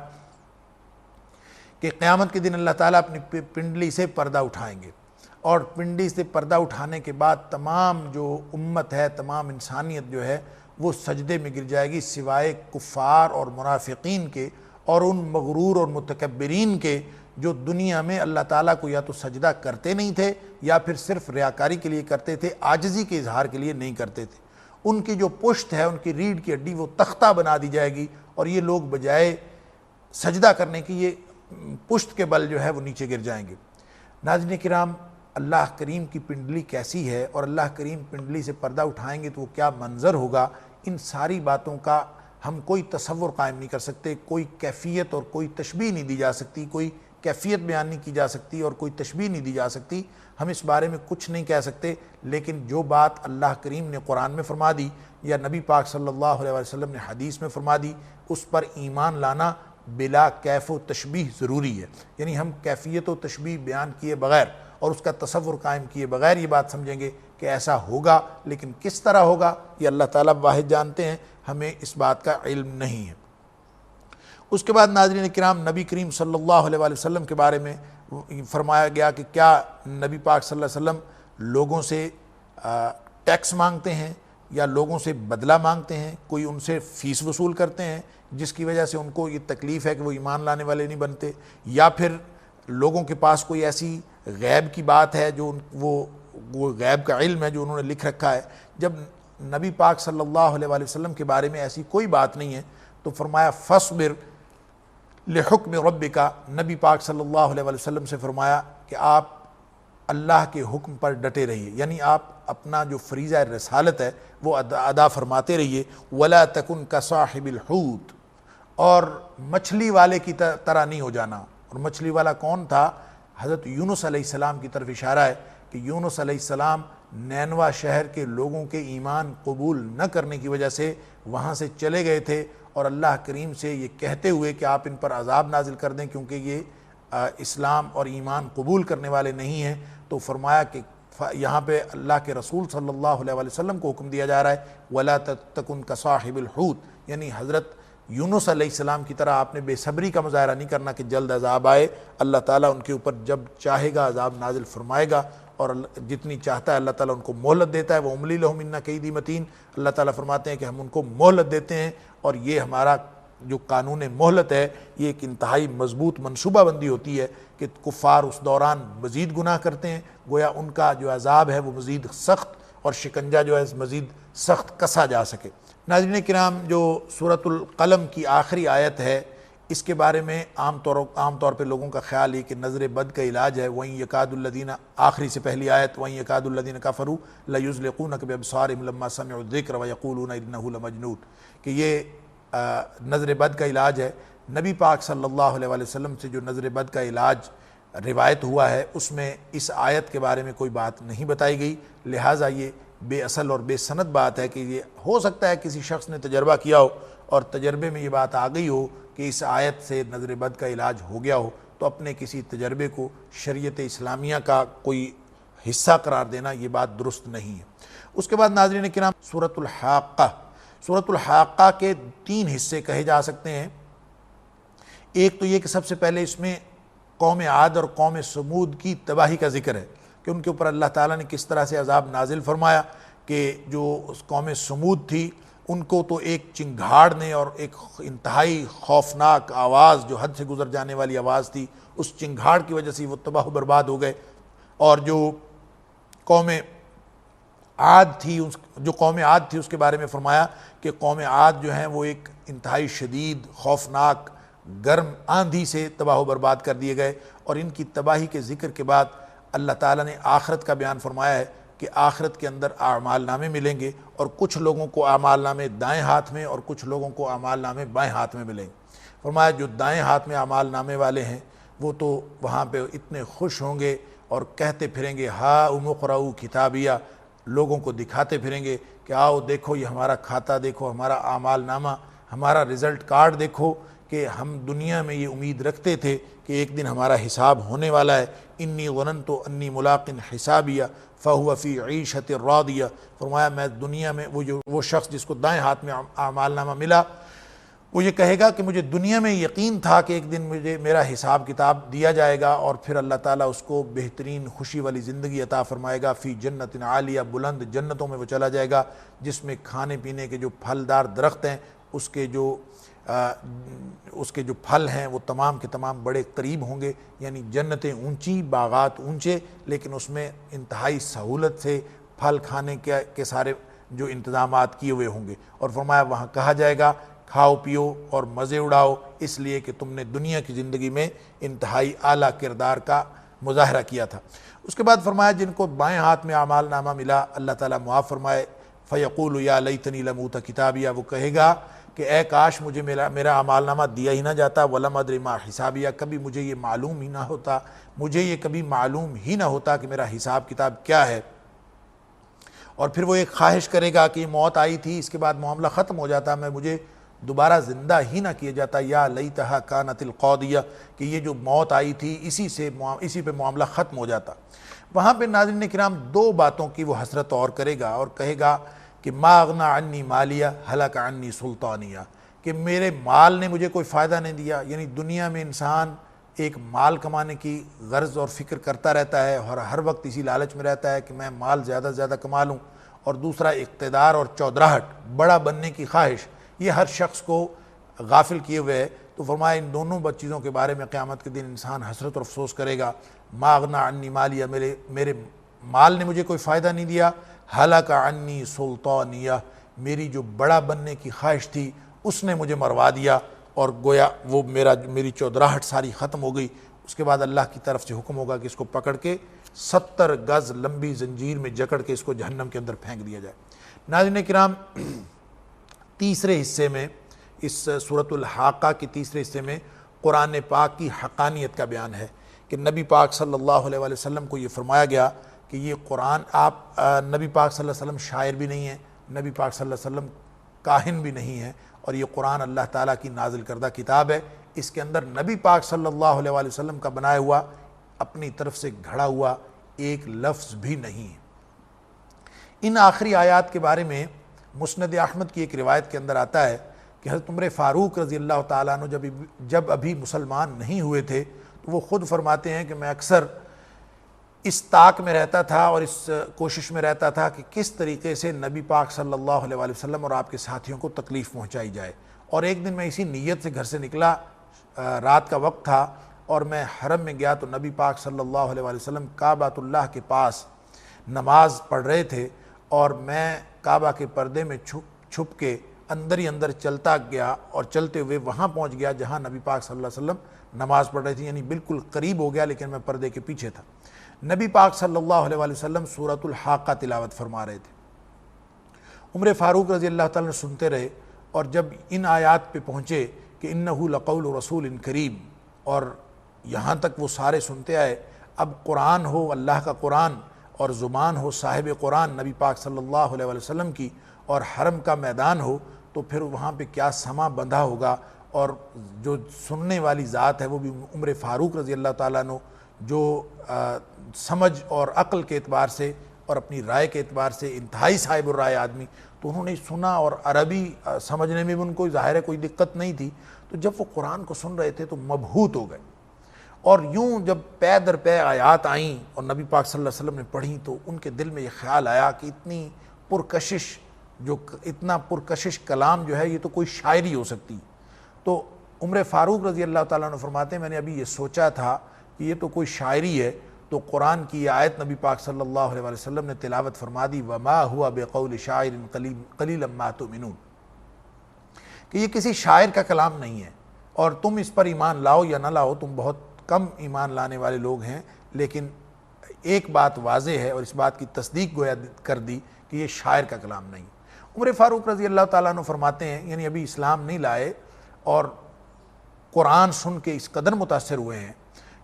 کہ قیامت کے دن اللہ تعالیٰ اپنی پنڈلی سے پردہ اٹھائیں گے، اور پنڈلی سے پردہ اٹھانے کے بعد تمام جو امت ہے، تمام انسانیت جو ہے وہ سجدے میں گر جائے گی سوائے کفار اور منافقین کے اور ان مغرور اور متکبرین کے جو دنیا میں اللہ تعالیٰ کو یا تو سجدہ کرتے نہیں تھے یا پھر صرف ریاکاری کے لیے کرتے تھے، عاجزی کے اظہار کے لیے نہیں کرتے تھے۔ ان کی جو پشت ہے، ان کی ریڑھ کی ہڈی وہ تختہ بنا دی جائے گی، اور یہ لوگ بجائے سجدہ کرنے کی یہ پشت کے بل جو ہے وہ نیچے گر جائیں گے۔ ناظرین کرام اللہ کریم کی پنڈلی کیسی ہے، اور اللہ کریم پنڈلی سے پردہ اٹھائیں گے تو وہ کیا منظر ہوگا، ان ساری باتوں کا ہم کوئی تصور قائم نہیں کر سکتے، کوئی کیفیت اور کوئی تشبیہ نہیں دی جا سکتی، کوئی کیفیت بیان نہیں کی جا سکتی اور کوئی تشبیہ نہیں دی جا سکتی۔ ہم اس بارے میں کچھ نہیں کہہ سکتے، لیکن جو بات اللہ کریم نے قرآن میں فرما دی یا نبی پاک صلی اللہ علیہ وسلم نے حدیث میں فرما دی، اس پر ایمان لانا بلا کیف و تشبیہ ضروری ہے۔ یعنی ہم کیفیت و تشبیہ بیان کیے بغیر اور اس کا تصور قائم کیے بغیر یہ بات سمجھیں گے کہ ایسا ہوگا، لیکن کس طرح ہوگا یہ اللہ تعالیٰ واحد جانتے ہیں، ہمیں اس بات کا علم نہیں ہے۔ اس کے بعد ناظرین کرام نبی کریم صلی اللہ علیہ وسلم کے بارے میں فرمایا گیا کہ کیا نبی پاک صلی اللہ علیہ وسلم لوگوں سے ٹیکس مانگتے ہیں یا لوگوں سے بدلہ مانگتے ہیں، کوئی ان سے فیس وصول کرتے ہیں جس کی وجہ سے ان کو یہ تکلیف ہے کہ وہ ایمان لانے والے نہیں بنتے، یا پھر لوگوں کے پاس کوئی ایسی غیب کی بات ہے جو وہ غیب کا علم ہے جو انہوں نے لکھ رکھا ہے۔ جب نبی پاک صلی اللہ علیہ وسلم کے بارے میں ایسی کوئی بات نہیں ہے تو فرمایا فاصبر لحکم ربک، نبی پاک صلی اللہ علیہ وسلم سے فرمایا کہ آپ اللہ کے حکم پر ڈٹے رہیے، یعنی آپ اپنا جو فریضہ رسالت ہے وہ ادا فرماتے رہیے۔ ولا تکن کصاحب الحوت، اور مچھلی والے کی طرح نہیں ہو جانا۔ اور مچھلی والا کون تھا؟ حضرت یونس علیہ السلام کی طرف اشارہ ہے کہ یونس علیہ السلام نینوا شہر کے لوگوں کے ایمان قبول نہ کرنے کی وجہ سے وہاں سے چلے گئے تھے، اور اللہ کریم سے یہ کہتے ہوئے کہ آپ ان پر عذاب نازل کر دیں کیونکہ یہ اسلام اور ایمان قبول کرنے والے نہیں ہیں، تو فرمایا کہ یہاں پہ اللہ کے رسول صلی اللہ علیہ وسلم کو حکم دیا جا رہا ہے وَلَا تَكُنْ كَصَاحِبِ الْحُوتِ، یعنی حضرت یونس علیہ السلام کی طرح آپ نے بے صبری کا مظاہرہ نہیں کرنا کہ جلد عذاب آئے۔ اللہ تعالیٰ ان کے اوپر جب چاہے گا عذاب نازل فرمائے گا، اور جتنی چاہتا ہے اللہ تعالیٰ ان کو مہلت دیتا ہے۔ وَأُمْلِي لَهُمْ إِنَّ كَيْدِي مَتِينٌ، اللہ تعالیٰ فرماتے ہیں کہ ہم ان کو مہلت دیتے ہیں، اور یہ ہمارا جو قانون مہلت ہے یہ ایک انتہائی مضبوط منصوبہ بندی ہوتی ہے کہ کفار اس دوران مزید گناہ کرتے ہیں، گویا ان کا جو عذاب ہے وہ مزید سخت اور شکنجہ جو ہے مزید سخت کسا جا سکے۔ ناظرین کرام، جو سورۃ القلم کی آخری آیت ہے اس کے بارے میں عام طور پہ لوگوں کا خیال ہے کہ نظر بد کا علاج ہے۔ وَإِن يَكَادُ الَّذِينَ، آخری سے پہلی آیت، وَإِن يَكَادُ الَّذِينَ كَفَرُوا لَيُزْلِقُونَكَ بِأَبْصَارِهِمْ لَمَّا سَمِعُوا الذِّكْرَ وَيَقُولُونَ إِنَّهُ لَمَجْنُونٌ، کہ یہ نظر بد کا علاج ہے۔ نبی پاک صلی اللہ علیہ وسلم سے جو نظر بد کا علاج روایت ہوا ہے اس میں اس آیت کے بارے میں کوئی بات نہیں بتائی گئی، لہٰذا یہ بے اصل اور بے سند بات ہے کہ یہ ہو سکتا ہے کسی شخص نے تجربہ کیا ہو اور تجربے میں یہ بات آ گئی ہو کہ اس آیت سے نظر بد کا علاج ہو گیا ہو، تو اپنے کسی تجربے کو شریعت اسلامیہ کا کوئی حصہ قرار دینا یہ بات درست نہیں ہے۔ اس کے بعد ناظرین کرام، سورۃ الحاقہ، سورۃ الحاقہ کے 3 حصے کہے جا سکتے ہیں۔ ایک تو یہ کہ سب سے پہلے اس میں قوم عاد اور قوم سمود کی تباہی کا ذکر ہے کہ ان کے اوپر اللہ تعالیٰ نے کس طرح سے عذاب نازل فرمایا، کہ جو قوم سمود تھی ان کو تو ایک چنگھاڑ نے اور ایک انتہائی خوفناک آواز جو حد سے گزر جانے والی آواز تھی، اس چنگھاڑ کی وجہ سے وہ تباہ و برباد ہو گئے۔ اور جو قوم عاد تھی اس کے بارے میں فرمایا کہ قوم عاد جو ہیں وہ ایک انتہائی شدید خوفناک گرم آندھی سے تباہ و برباد کر دیے گئے، اور ان کی تباہی کے ذکر کے بعد اللہ تعالیٰ نے آخرت کا بیان فرمایا ہے کہ آخرت کے اندر اعمال نامے ملیں گے، اور کچھ لوگوں کو اعمال نامے دائیں ہاتھ میں اور کچھ لوگوں کو اعمال نامے بائیں ہاتھ میں ملیں گے۔ فرمایا جو دائیں ہاتھ میں اعمال نامے والے ہیں وہ تو وہاں پہ اتنے خوش ہوں گے اور کہتے پھریں گے ہاؤم اقرؤوا کتابیہ، لوگوں کو دکھاتے پھریں گے کہ آؤ دیکھو یہ ہمارا کھاتا دیکھو، ہمارا اعمال نامہ، ہمارا رزلٹ کارڈ دیکھو، کہ ہم دنیا میں یہ امید رکھتے تھے کہ ایک دن ہمارا حساب ہونے والا ہے۔ انی ظننت انی ملاق حسابیہ فہو فی عیشۃ راضیہ، فرمایا میں دنیا میں وہ شخص جس کو دائیں ہاتھ میں اعمال نامہ ملا وہ یہ کہے گا کہ مجھے دنیا میں یقین تھا کہ ایک دن مجھے میرا حساب کتاب دیا جائے گا، اور پھر اللہ تعالیٰ اس کو بہترین خوشی والی زندگی عطا فرمائے گا۔ فی جنت عالیہ، بلند جنتوں میں وہ چلا جائے گا جس میں کھانے پینے کے جو پھلدار درخت ہیں اس کے جو پھل ہیں وہ تمام کے تمام بڑے قریب ہوں گے، یعنی جنتیں اونچی، باغات اونچے، لیکن اس میں انتہائی سہولت سے پھل کھانے کے سارے جو انتظامات کیے ہوئے ہوں گے۔ اور فرمایا وہاں کہا جائے گا کھاؤ پیو اور مزے اڑاؤ، اس لیے کہ تم نے دنیا کی زندگی میں انتہائی اعلیٰ کردار کا مظاہرہ کیا تھا۔ اس کے بعد فرمایا جن کو بائیں ہاتھ میں اعمال نامہ ملا اللہ تعالیٰ معاف فرمائے، فیقول یا لیتنی لم اوت کتابیہ، وہ کہے گا کہ اے کاش مجھے میرا اعمال نامہ دیا ہی نہ جاتا، ولم ادر ما حسابیہ، کبھی مجھے یہ معلوم ہی نہ ہوتا، مجھے یہ کبھی معلوم ہی نہ ہوتا کہ میرا حساب کتاب کیا ہے۔ اور پھر وہ ایک خواہش کرے گا کہ موت آئی تھی اس کے بعد معاملہ ختم ہو جاتا، مجھے دوبارہ زندہ ہی نہ کیا جاتا، یا لیتہا کانت القاضیہ، کہ یہ جو موت آئی تھی اسی پہ معاملہ ختم ہو جاتا۔ وہاں پہ ناظرین کرام 2 باتوں کی وہ حسرت اور کرے گا، اور کہے گا کہ ما اغنی عنی مالیہ ہلک عنی سلطانیہ، کہ میرے مال نے مجھے کوئی فائدہ نہیں دیا۔ یعنی دنیا میں انسان ایک مال کمانے کی غرض اور فکر کرتا رہتا ہے اور ہر وقت اسی لالچ میں رہتا ہے کہ میں مال زیادہ سے زیادہ کما لوں، اور دوسرا اقتدار اور چودراہٹ، بڑا بننے کی خواہش، یہ ہر شخص کو غافل کیے ہوئے ہے۔ تو فرمایا ان دونوں چیزوں کے بارے میں قیامت کے دن انسان حسرت اور افسوس کرے گا۔ ما اغنی عنی مالیہ، میرے مال نے مجھے کوئی فائدہ نہیں دیا، ہلک عنی سلطانیہ، میری جو بڑا بننے کی خواہش تھی اس نے مجھے مروا دیا، اور گویا وہ میری چودراہٹ ساری ختم ہو گئی۔ اس کے بعد اللہ کی طرف سے حکم ہوگا کہ اس کو پکڑ کے 70 گز لمبی زنجیر میں جکڑ کے اس کو جہنم کے اندر پھینک دیا جائے۔ ناظرین کرام، تیسرے حصے میں، اس سورۃ الحاقہ کے تیسرے حصے میں قرآن پاک کی حقانیت کا بیان ہے کہ نبی پاک صلی اللہ علیہ وسلم کو یہ فرمایا گیا کہ یہ قرآن آپ نبی پاک صلی اللہ علیہ وسلم شاعر بھی نہیں ہیں، نبی پاک صلی اللہ علیہ وسلم کاہن بھی نہیں ہیں، اور یہ قرآن اللہ تعالیٰ کی نازل کردہ کتاب ہے۔ اس کے اندر نبی پاک صلی اللہ علیہ وآلہ وسلم کا بنایا ہوا اپنی طرف سے گھڑا ہوا ایک لفظ بھی نہیں ہے۔ ان آخری آیات کے بارے میں مسند احمد کی ایک روایت کے اندر آتا ہے کہ حضرت عمر فاروق رضی اللہ تعالیٰ عنہ جب ابھی مسلمان نہیں ہوئے تھے تو وہ خود فرماتے ہیں کہ میں اکثر اس طاق میں رہتا تھا اور اس کوشش میں رہتا تھا کہ کس طریقے سے نبی پاک صلی اللہ علیہ وآلہ وسلم اور آپ کے ساتھیوں کو تکلیف پہنچائی جائے، اور ایک دن میں اسی نیت سے گھر سے نکلا، رات کا وقت تھا اور میں حرم میں گیا تو نبی پاک صلی اللہ علیہ وآلہ وسلم کعبۃ اللہ کے پاس نماز پڑھ رہے تھے، اور میں کعبہ کے پردے میں چھپ کے اندر ہی اندر چلتا گیا اور چلتے ہوئے وہاں پہنچ گیا جہاں نبی پاک صلی اللہ علیہ وسلم نماز پڑھ رہے تھے، یعنی بالکل قریب ہو گیا لیکن میں پردے کے پیچھے تھا۔ نبی پاک صلی اللہ علیہ وآلہ وسلم سورۃ الحاقہ تلاوت فرما رہے تھے۔ عمر فاروق رضی اللہ تعالیٰ نے سنتے رہے، اور جب ان آیات پہ پہنچے کہ انہ لقول رسول کریم، اور یہاں تک وہ سارے سنتے آئے، اب قرآن ہو اللہ کا قرآن اور زبان ہو صاحب قرآن نبی پاک صلی اللہ علیہ وآلہ وسلم کی، اور حرم کا میدان ہو، تو پھر وہاں پہ کیا سما بندھا ہوگا، اور جو سننے والی ذات ہے وہ بھی عمر فاروق رضی اللہ تعالیٰ عنہ، جو سمجھ اور عقل کے اعتبار سے اور اپنی رائے کے اعتبار سے انتہائی صاحب الرائے آدمی، تو انہوں نے سنا، اور عربی سمجھنے میں بھی ان کو ظاہر ہے کوئی دقت نہیں تھی، تو جب وہ قرآن کو سن رہے تھے تو مبہوت ہو گئے، اور یوں جب پے در پے آیات آئیں اور نبی پاک صلی اللہ علیہ وسلم نے پڑھیں تو ان کے دل میں یہ خیال آیا کہ اتنا پرکشش کلام جو ہے یہ تو کوئی شاعری ہو سکتی۔ تو عمر فاروق رضی اللہ تعالیٰ عنہ فرماتے ہیں میں نے ابھی یہ سوچا تھا کہ یہ تو کوئی شاعری ہے، تو قرآن کی یہ آیت نبی پاک صلی اللہ علیہ وسلم نے تلاوت فرما دی، وما ہوا بقول شاعر قلیلا ما تؤمنون، کہ یہ کسی شاعر کا کلام نہیں ہے، اور تم اس پر ایمان لاؤ یا نہ لاؤ، تم بہت کم ایمان لانے والے لوگ ہیں، لیکن ایک بات واضح ہے اور اس بات کی تصدیق گویا کر دی کہ یہ شاعر کا کلام نہیں۔ عمر فاروق رضی اللہ تعالیٰ عنہ فرماتے ہیں، یعنی ابھی اسلام نہیں لائے اور قرآن سن کے اس قدر متاثر ہوئے ہیں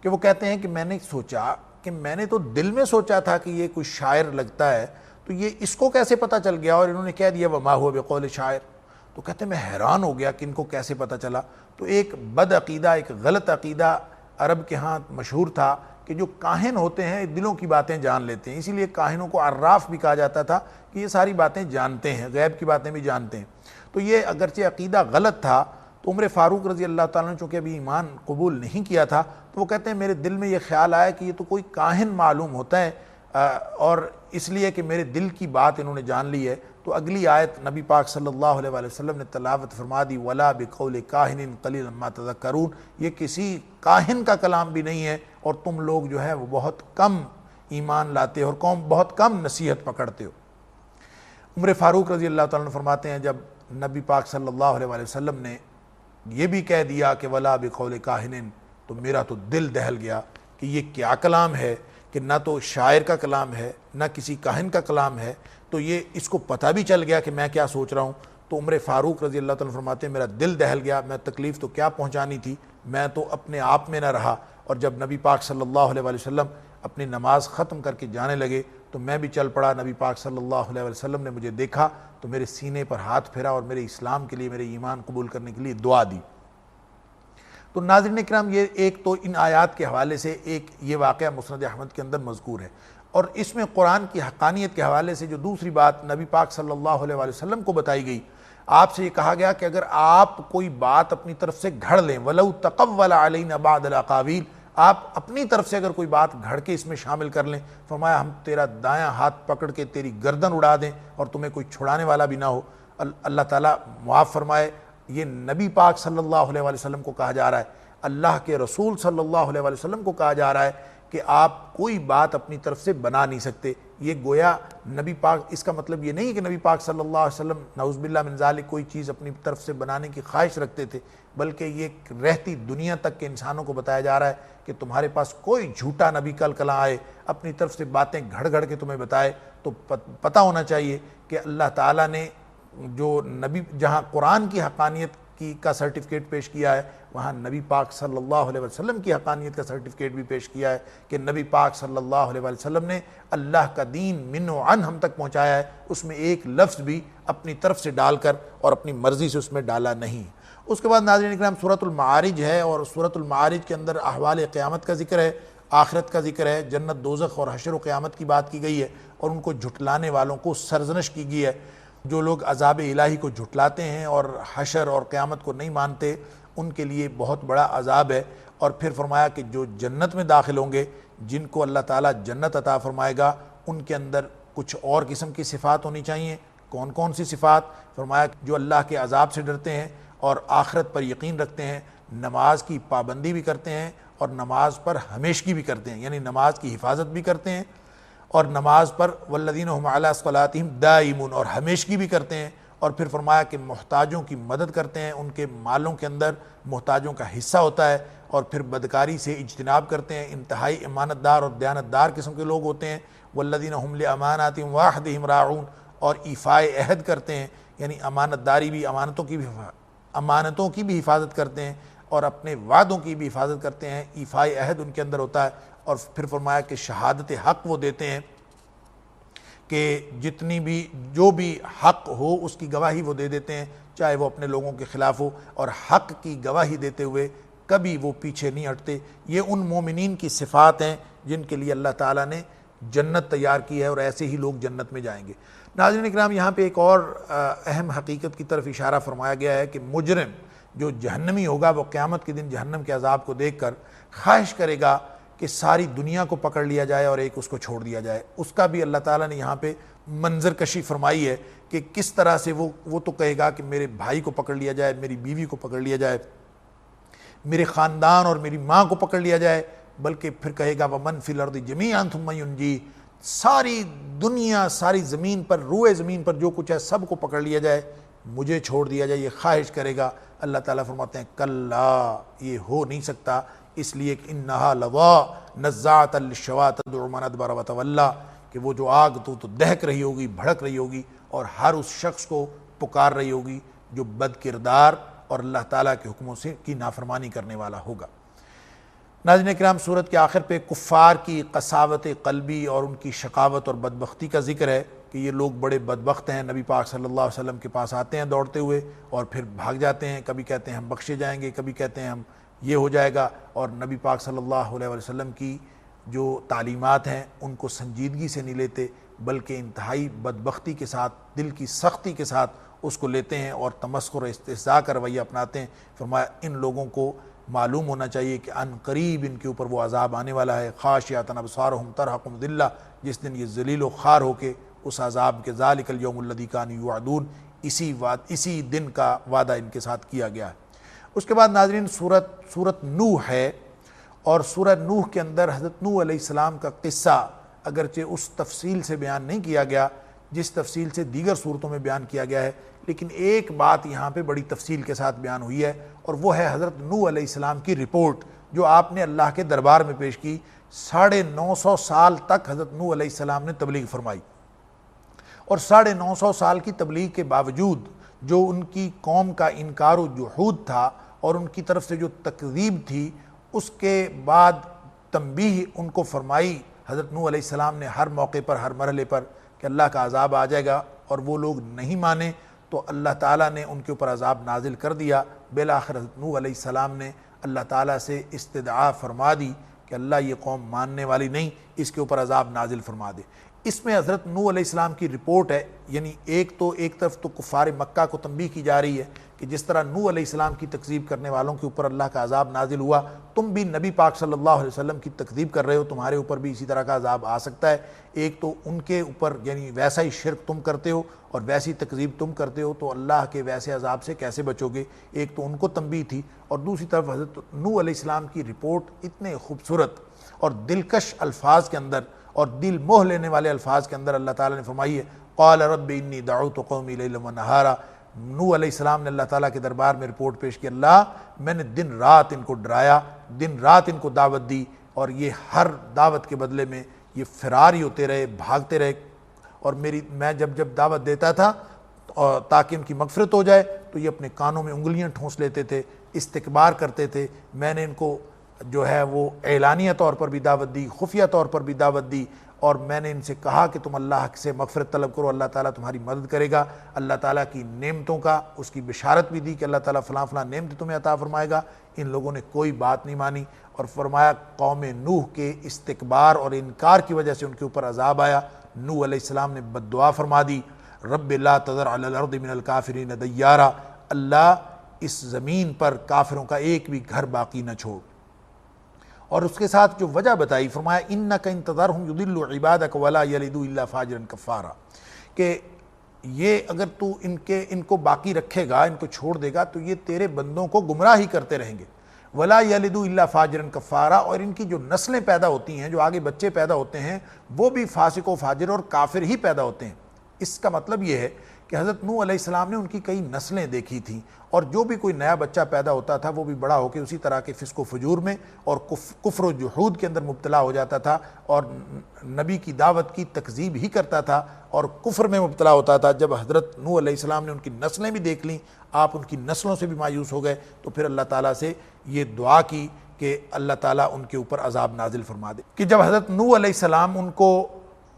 کہ وہ کہتے ہیں کہ میں نے سوچا کہ میں نے تو دل میں سوچا تھا کہ یہ کوئی شاعر لگتا ہے، تو یہ اس کو کیسے پتہ چل گیا، اور انہوں نے کہہ دیا وما ہوا بقول شاعر۔ تو کہتے ہیں میں حیران ہو گیا کہ ان کو کیسے پتہ چلا۔ تو ایک بد عقیدہ، ایک غلط عقیدہ عرب کے ہاں مشہور تھا کہ جو کاہن ہوتے ہیں دلوں کی باتیں جان لیتے ہیں، اسی لیے کاہنوں کو عراف بھی کہا جاتا تھا کہ یہ ساری باتیں جانتے ہیں، غیب کی باتیں بھی جانتے ہیں۔ تو یہ اگرچہ عقیدہ غلط تھا، تو عمر فاروق رضی اللہ تعالیٰ نے چونکہ ابھی ایمان قبول نہیں کیا تھا، تو وہ کہتے ہیں میرے دل میں یہ خیال آیا کہ یہ تو کوئی کاہن معلوم ہوتا ہے، اور اس لیے کہ میرے دل کی بات انہوں نے جان لی ہے۔ تو اگلی آیت نبی پاک صلی اللہ علیہ وآلہ وسلم نے تلاوت فرما دی، ولا بقول کاہن قلیلا ما تذکرون، یہ کسی کاہن کا کلام بھی نہیں ہے، اور تم لوگ جو ہے وہ بہت کم ایمان لاتے ہو اور بہت کم نصیحت پکڑتے ہو۔ عمر فاروق رضی اللہ تعالیٰ عنہ فرماتے ہیں جب نبی پاک صلی اللہ علیہ وآلہ وسلم نے یہ بھی کہہ دیا کہ ولا بقول کاہن، تو میرا تو دل دہل گیا کہ یہ کیا کلام ہے، کہ نہ تو شاعر کا کلام ہے نہ کسی کاہن کا کلام ہے، تو یہ اس کو پتہ بھی چل گیا کہ میں کیا سوچ رہا ہوں۔ تو عمر فاروق رضی اللہ تعالیٰ فرماتے ہیں میرا دل دہل گیا، میں تکلیف تو کیا پہنچانی تھی، میں تو اپنے آپ میں نہ رہا، اور جب نبی پاک صلی اللہ علیہ وآلہ وسلم اپنی نماز ختم کر کے جانے لگے تو میں بھی چل پڑا۔ نبی پاک صلی اللہ علیہ وسلم نے مجھے دیکھا تو میرے سینے پر ہاتھ پھیرا اور میرے اسلام کے لیے، میرے ایمان قبول کرنے کے لیے دعا دی۔ تو ناظرین کرام، یہ ایک تو ان آیات کے حوالے سے ایک یہ واقعہ مسند احمد کے اندر مذکور ہے، اور اس میں قرآن کی حقانیت کے حوالے سے جو دوسری بات نبی پاک صلی اللہ علیہ وآلہ وسلم کو بتائی گئی، آپ سے یہ کہا گیا کہ اگر آپ کوئی بات اپنی طرف سے گھڑ لیں، وَلَوْ تَقَوَّلَ عَلَيْنَا بَعْضَ الْأَقَاوِيلِ، آپ اپنی طرف سے اگر کوئی بات گھڑ کے اس میں شامل کر لیں، فرمایا ہم تیرا دایاں ہاتھ پکڑ کے تیری گردن اڑا دیں اور تمہیں کوئی چھڑانے والا بھی نہ ہو، اللہ تعالیٰ معاف فرمائے۔ یہ نبی پاک صلی اللہ علیہ وآلہ وسلم کو کہا جا رہا ہے، اللہ کے رسول صلی اللہ علیہ وآلہ وسلم کو کہا جا رہا ہے کہ آپ کوئی بات اپنی طرف سے بنا نہیں سکتے۔ یہ گویا نبی پاک، اس کا مطلب یہ نہیں کہ نبی پاک صلی اللہ علیہ وسلم نعوذ باللہ من ذالک کوئی چیز اپنی طرف سے بنانے کی خواہش رکھتے تھے، بلکہ یہ رہتی دنیا تک کے انسانوں کو بتایا جا رہا ہے کہ تمہارے پاس کوئی جھوٹا نبی کل کلاں آئے اپنی طرف سے باتیں گھڑ گھڑ کے تمہیں بتائے، تو پتہ ہونا چاہیے کہ اللہ تعالیٰ نے جو نبی، جہاں قرآن کی حقانیت کا سرٹیفکیٹ پیش کیا ہے، وہاں نبی پاک صلی اللہ علیہ وسلم کی حقانیت کا سرٹیفکیٹ بھی پیش کیا ہے کہ نبی پاک صلی اللہ علیہ وسلم نے اللہ کا دین من و عن ہم تک پہنچایا ہے، اس میں ایک لفظ بھی اپنی طرف سے ڈال کر اور اپنی مرضی سے اس میں ڈالا نہیں۔ اس کے بعد ناظرین اکرام سورۃ المعارج ہے، اور سورۃ المعارج کے اندر احوال قیامت کا ذکر ہے، آخرت کا ذکر ہے، جنت دوزخ اور حشر و قیامت کی بات کی گئی ہے، اور ان کو جھٹلانے والوں کو سرزنش کی گئی ہے۔ جو لوگ عذاب الہی کو جھٹلاتے ہیں اور حشر اور قیامت کو نہیں مانتے، ان کے لیے بہت بڑا عذاب ہے۔ اور پھر فرمایا کہ جو جنت میں داخل ہوں گے، جن کو اللہ تعالیٰ جنت عطا فرمائے گا، ان کے اندر کچھ اور قسم کی صفات ہونی چاہیے۔ کون کون سی صفات؟ فرمایا جو اللہ کے عذاب سے ڈرتے ہیں اور آخرت پر یقین رکھتے ہیں، نماز کی پابندی بھی کرتے ہیں اور نماز پر ہمیشگی بھی کرتے ہیں، یعنی نماز کی حفاظت بھی کرتے ہیں اور نماز پر والذین هم علی صلاتہم دائمون اور ہمیشگی بھی کرتے ہیں۔ اور پھر فرمایا کہ محتاجوں کی مدد کرتے ہیں، ان کے مالوں کے اندر محتاجوں کا حصہ ہوتا ہے، اور پھر بدکاری سے اجتناب کرتے ہیں، انتہائی امانت دار اور دیانت دار قسم کے لوگ ہوتے ہیں۔ والذین هم لاماناتہم وعہدہم راعون اور ایفائے عہد کرتے ہیں، یعنی امانت داری بھی، امانتوں کی بھی حفاظت کرتے ہیں اور اپنے وعدوں کی بھی حفاظت کرتے ہیں، ایفائے عہد ان کے اندر ہوتا ہے۔ اور پھر فرمایا کہ شہادت حق وہ دیتے ہیں کہ جو بھی حق ہو اس کی گواہی وہ دے دیتے ہیں، چاہے وہ اپنے لوگوں کے خلاف ہو، اور حق کی گواہی دیتے ہوئے کبھی وہ پیچھے نہیں ہٹتے۔ یہ ان مومنین کی صفات ہیں جن کے لیے اللہ تعالیٰ نے جنت تیار کی ہے، اور ایسے ہی لوگ جنت میں جائیں گے۔ ناظرین اکرام، یہاں پہ ایک اور اہم حقیقت کی طرف اشارہ فرمایا گیا ہے کہ مجرم جو جہنمی ہوگا وہ قیامت کے دن جہنم کے عذاب کو دیکھ کر خواہش کرے گا کہ ساری دنیا کو پکڑ لیا جائے اور ایک اس کو چھوڑ دیا جائے۔ اس کا بھی اللہ تعالیٰ نے یہاں پہ منظر کشی فرمائی ہے کہ کس طرح سے وہ تو کہے گا کہ میرے بھائی کو پکڑ لیا جائے، میری بیوی کو پکڑ لیا جائے، میرے خاندان اور میری ماں کو پکڑ لیا جائے، بلکہ پھر کہے گا وَمَنْ فِي الْأَرْضِ جَمِيعًا ثُمَّ يُنْجِيهِ، ساری دنیا، ساری زمین پر، روئے زمین پر جو کچھ ہے سب کو پکڑ لیا جائے، مجھے چھوڑ دیا جائے، یہ خواہش کرے گا۔ اللہ تعالیٰ فرماتے ہیں کلا، یہ ہو نہیں سکتا، اس لیے کہ انہا لظیٰ نزاعۃ للشویٰ تدعو من ادبر وتولیٰ، کہ وہ جو آگ تو دہک رہی ہوگی، بھڑک رہی ہوگی، اور ہر اس شخص کو پکار رہی ہوگی جو بد کردار اور اللہ تعالیٰ کے حکموں سے کی نافرمانی کرنے والا ہوگا۔ ناظرین کرام، سورت کے آخر پہ کفار کی قساوت قلبی اور ان کی شقاوت اور بدبختی کا ذکر ہے کہ یہ لوگ بڑے بدبخت ہیں، نبی پاک صلی اللہ علیہ وسلم کے پاس آتے ہیں دوڑتے ہوئے اور پھر بھاگ جاتے ہیں، کبھی کہتے ہیں ہم بخشے جائیں گے، کبھی کہتے ہیں ہم یہ ہو جائے گا، اور نبی پاک صلی اللہ علیہ وسلم کی جو تعلیمات ہیں ان کو سنجیدگی سے نہیں لیتے، بلکہ انتہائی بدبختی کے ساتھ، دل کی سختی کے ساتھ اس کو لیتے ہیں اور تمسخر و استہزاء کا رویہ اپناتے ہیں۔ فرمایا ان لوگوں کو معلوم ہونا چاہیے کہ ان قریب ان کے اوپر وہ عذاب آنے والا ہے، خاشعۃ ابصارہم ترہقہم ذلہ، جس دن یہ ذلیل و خوار ہو کے اس عذاب کے ذالک الیوم الذی کانوا یوعدون، اسی دن کا وعدہ ان کے ساتھ کیا گیا ہے۔ اس کے بعد ناظرین سورت نوح ہے، اور سورہ نوح کے اندر حضرت نوح علیہ السلام کا قصہ اگرچہ اس تفصیل سے بیان نہیں کیا گیا جس تفصیل سے دیگر صورتوں میں بیان کیا گیا ہے، لیکن ایک بات یہاں پہ بڑی تفصیل کے ساتھ بیان ہوئی ہے، اور وہ ہے حضرت نوح علیہ السلام کی رپورٹ جو آپ نے اللہ کے دربار میں پیش کی۔ 950 سال تک حضرت نوح علیہ السلام نے تبلیغ فرمائی، اور 950 سال کی تبلیغ کے باوجود جو ان کی قوم کا انکار و جحود تھا اور ان کی طرف سے جو تکذیب تھی، اس کے بعد تنبیہ ان کو فرمائی حضرت نوح علیہ السلام نے ہر موقع پر، ہر مرحلے پر، کہ اللہ کا عذاب آ جائے گا، اور وہ لوگ نہیں مانے تو اللہ تعالیٰ نے ان کے اوپر عذاب نازل کر دیا۔ بالآخر حضرت نوح علیہ السلام نے اللہ تعالیٰ سے استدعا فرما دی کہ اللہ یہ قوم ماننے والی نہیں، اس کے اوپر عذاب نازل فرما دے۔ اس میں حضرت نوح علیہ السلام کی رپورٹ ہے، یعنی ایک طرف تو کفار مکہ کو تنبیہ کی جا رہی ہے کہ جس طرح نوح علیہ السلام کی تکذیب کرنے والوں کے اوپر اللہ کا عذاب نازل ہوا، تم بھی نبی پاک صلی اللہ علیہ وسلم کی تکذیب کر رہے ہو، تمہارے اوپر بھی اسی طرح کا عذاب آ سکتا ہے۔ ایک تو ان کے اوپر یعنی ویسا ہی شرک تم کرتے ہو اور ویسی تکذیب تم کرتے ہو، تو اللہ کے ویسے عذاب سے کیسے بچو گے؟ ایک تو ان کو تنبیہ تھی، اور دوسری طرف حضرت نوح علیہ السلام کی رپورٹ اتنے خوبصورت اور دلکش الفاظ کے اندر اور دل موہ لینے والے الفاظ کے اندر اللہ تعالیٰ نے فرمائی ہے قال رب انی دعوت قومی لیلا ونہارا۔ نوح علیہ السلام نے اللہ تعالیٰ کے دربار میں رپورٹ پیش کی، اللہ میں نے دن رات ان کو ڈرایا، دن رات ان کو دعوت دی، اور یہ ہر دعوت کے بدلے میں یہ فرار ہی ہوتے رہے، بھاگتے رہے، اور میں جب دعوت دیتا تھا تاکہ ان کی مغفرت ہو جائے تو تو یہ اپنے کانوں میں انگلیاں ٹھونس لیتے تھے، استکبار کرتے تھے۔ میں نے ان کو جو ہے وہ اعلانیہ طور پر بھی دعوت دی، خفیہ طور پر بھی دعوت دی، اور میں نے ان سے کہا کہ تم اللہ سے مغفرت طلب کرو، اللہ تعالیٰ تمہاری مدد کرے گا۔ اللہ تعالیٰ کی نعمتوں کا اس کی بشارت بھی دی کہ اللہ تعالیٰ فلاں فلاں نعمت تمہیں عطا فرمائے گا۔ ان لوگوں نے کوئی بات نہیں مانی، اور فرمایا قوم نوح کے استکبار اور انکار کی وجہ سے ان کے اوپر عذاب آیا۔ نوح علیہ السلام نے بد دعا فرما دی، رب لا تذر علی الارض من الکافرین دیارا، اللہ اس زمین پر کافروں کا ایک بھی گھر باقی نہ چھوڑ۔ اور اس کے ساتھ جو وجہ بتائی، فرمایا انک ان تذرہم یضلوا عبادک ولا یلدوا الا فاجرا کفارا، کہ یہ اگر تو ان کو باقی رکھے گا، ان کو چھوڑ دے گا، تو یہ تیرے بندوں کو گمراہ ہی کرتے رہیں گے، ولا یلدوا الا فاجرا کفارا، اور ان کی جو نسلیں پیدا ہوتی ہیں، جو آگے بچے پیدا ہوتے ہیں، وہ بھی فاسق و فاجر اور کافر ہی پیدا ہوتے ہیں۔ اس کا مطلب یہ ہے کہ حضرت نوح علیہ السلام نے ان کی کئی نسلیں دیکھی تھیں، اور جو بھی کوئی نیا بچہ پیدا ہوتا تھا وہ بھی بڑا ہو کے اسی طرح کے فسق و فجور میں اور کفر و جحود کے اندر مبتلا ہو جاتا تھا، اور نبی کی دعوت کی تکذیب ہی کرتا تھا اور کفر میں مبتلا ہوتا تھا۔ جب حضرت نوح علیہ السلام نے ان کی نسلیں بھی دیکھ لیں، آپ ان کی نسلوں سے بھی مایوس ہو گئے، تو پھر اللہ تعالیٰ سے یہ دعا کی کہ اللہ تعالیٰ ان کے اوپر عذاب نازل فرما دے۔ کہ جب حضرت نوح علیہ السلام ان کو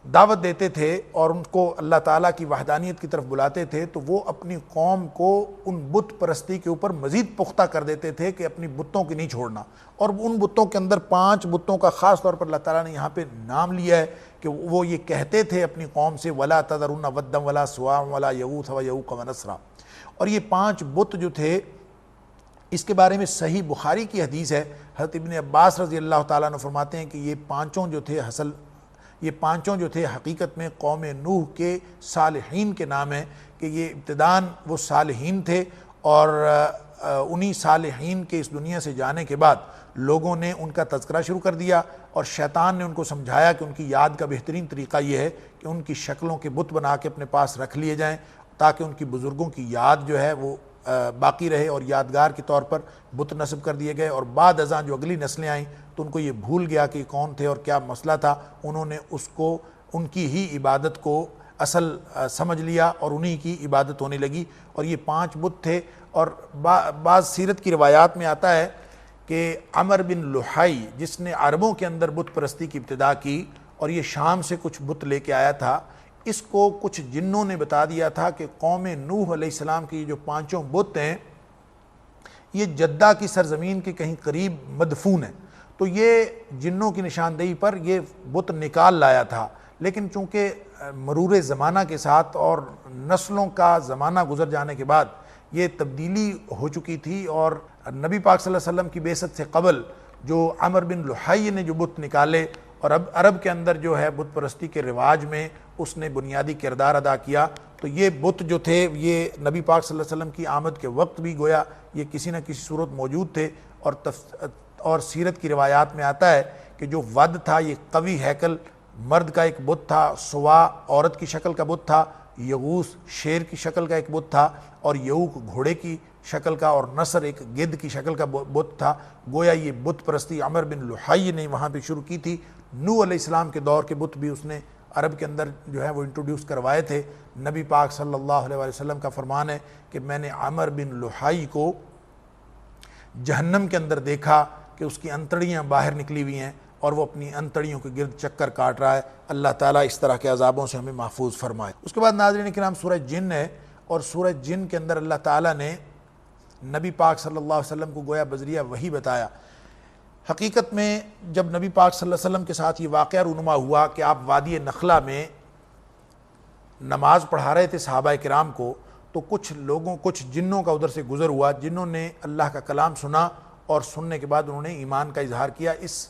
دعوت دیتے تھے اور ان کو اللہ تعالیٰ کی وحدانیت کی طرف بلاتے تھے، تو وہ اپنی قوم کو ان بت پرستی کے اوپر مزید پختہ کر دیتے تھے کہ اپنی بتوں کی نہیں چھوڑنا۔ اور ان بتوں کے اندر 5 بتوں کا خاص طور پر اللہ تعالیٰ نے یہاں پہ نام لیا ہے کہ وہ یہ کہتے تھے اپنی قوم سے وَلَا تَذَرُنَّ وَدًّا وَلَا سُوَاعًا وَلَا يَغُوثَ وَيَعُوقَ وَنَسْرًا۔ اور یہ 5 بت جو تھے، اس کے بارے میں صحیح بخاری کی حدیث ہے، حضرت ابن عباس رضی اللہ تعالیٰ عنہ فرماتے ہیں کہ یہ پانچوں جو تھے حقیقت میں قوم نوح کے صالحین کے نام ہیں، کہ یہ ابتداً وہ صالحین تھے، اور انہی صالحین کے اس دنیا سے جانے کے بعد لوگوں نے ان کا تذکرہ شروع کر دیا، اور شیطان نے ان کو سمجھایا کہ ان کی یاد کا بہترین طریقہ یہ ہے کہ ان کی شکلوں کے بت بنا کے اپنے پاس رکھ لیے جائیں، تاکہ ان کی بزرگوں کی یاد جو ہے وہ باقی رہے، اور یادگار کے طور پر بت نصب کر دیے گئے۔ اور بعد ازاں جو اگلی نسلیں آئیں تو ان کو یہ بھول گیا کہ کون تھے اور کیا مسئلہ تھا، انہوں نے ان کی ہی عبادت کو اصل سمجھ لیا اور انہی کی عبادت ہونے لگی۔ اور یہ 5 بت تھے، اور بعض سیرت کی روایات میں آتا ہے کہ عمر بن لحی، جس نے عربوں کے اندر بت پرستی کی ابتدا کی اور یہ شام سے کچھ بت لے کے آیا تھا، اس کو کچھ جنوں نے بتا دیا تھا کہ قوم نوح علیہ السلام کی جو 5 بت ہیں یہ جدہ کی سرزمین کے کہیں قریب مدفون ہیں۔ تو یہ جنوں کی نشاندہی پر یہ بت نکال لایا تھا، لیکن چونکہ مرور زمانہ کے ساتھ اور نسلوں کا زمانہ گزر جانے کے بعد یہ تبدیلی ہو چکی تھی، اور نبی پاک صلی اللہ علیہ وسلم کی بعثت سے قبل جو عمر بن لحی نے جو بت نکالے، اور اب عرب کے اندر جو ہے بت پرستی کے رواج میں اس نے بنیادی کردار ادا کیا۔ تو یہ بت جو تھے یہ نبی پاک صلی اللہ علیہ وسلم کی آمد کے وقت بھی گویا یہ کسی نہ کسی صورت موجود تھے، اور سیرت کی روایات میں آتا ہے کہ جو ود تھا یہ قوی ہیکل مرد کا ایک بت تھا، سوا عورت کی شکل کا بت تھا، یغوث شیر کی شکل کا ایک بت تھا، اور یعوق گھوڑے کی شکل کا، اور نصر ایک گدھ کی شکل کا بت تھا۔ گویا یہ بت پرستی عمر بن لحی نے وہاں پہ شروع کی تھی۔ نوح علیہ السلام کے دور کے بت بھی اس نے عرب کے اندر جو ہے وہ انٹروڈیوس کروائے تھے۔ نبی پاک صلی اللہ علیہ وسلم کا فرمان ہے کہ میں نے عمر بن لحی کو جہنم کے اندر دیکھا کہ اس کی انتڑیاں باہر نکلی ہوئی ہیں اور وہ اپنی انتڑیوں کے گرد چکر کاٹ رہا ہے۔ اللہ تعالیٰ اس طرح کے عذابوں سے ہمیں محفوظ فرمائے۔ اس کے بعد ناظرین کرام سورہ جن ہے، اور سورہ جن کے اندر اللہ تعالیٰ نے نبی پاک صلی اللہ علیہ وسلم کو گویا بذریعہ وحی بتایا۔ حقیقت میں جب نبی پاک صلی اللہ علیہ وسلم کے ساتھ یہ واقعہ رونما ہوا کہ آپ وادی نخلہ میں نماز پڑھا رہے تھے صحابہ کرام کو، تو کچھ جنوں کا ادھر سے گزر ہوا، جنوں نے اللہ کا کلام سنا، اور سننے کے بعد انہوں نے ایمان کا اظہار کیا۔ اس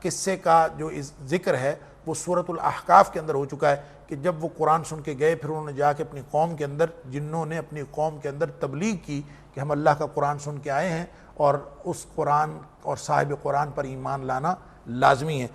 قصے کا جو ذکر ہے وہ سورۃ الاحقاف کے اندر ہو چکا ہے کہ جب وہ قرآن سن کے گئے، پھر انہوں نے جا کے اپنی قوم کے اندر، جنوں نے اپنی قوم کے اندر تبلیغ کی کہ ہم اللہ کا قرآن سن کے آئے ہیں، اور اس قرآن اور صاحب قرآن پر ایمان لانا لازمی ہے۔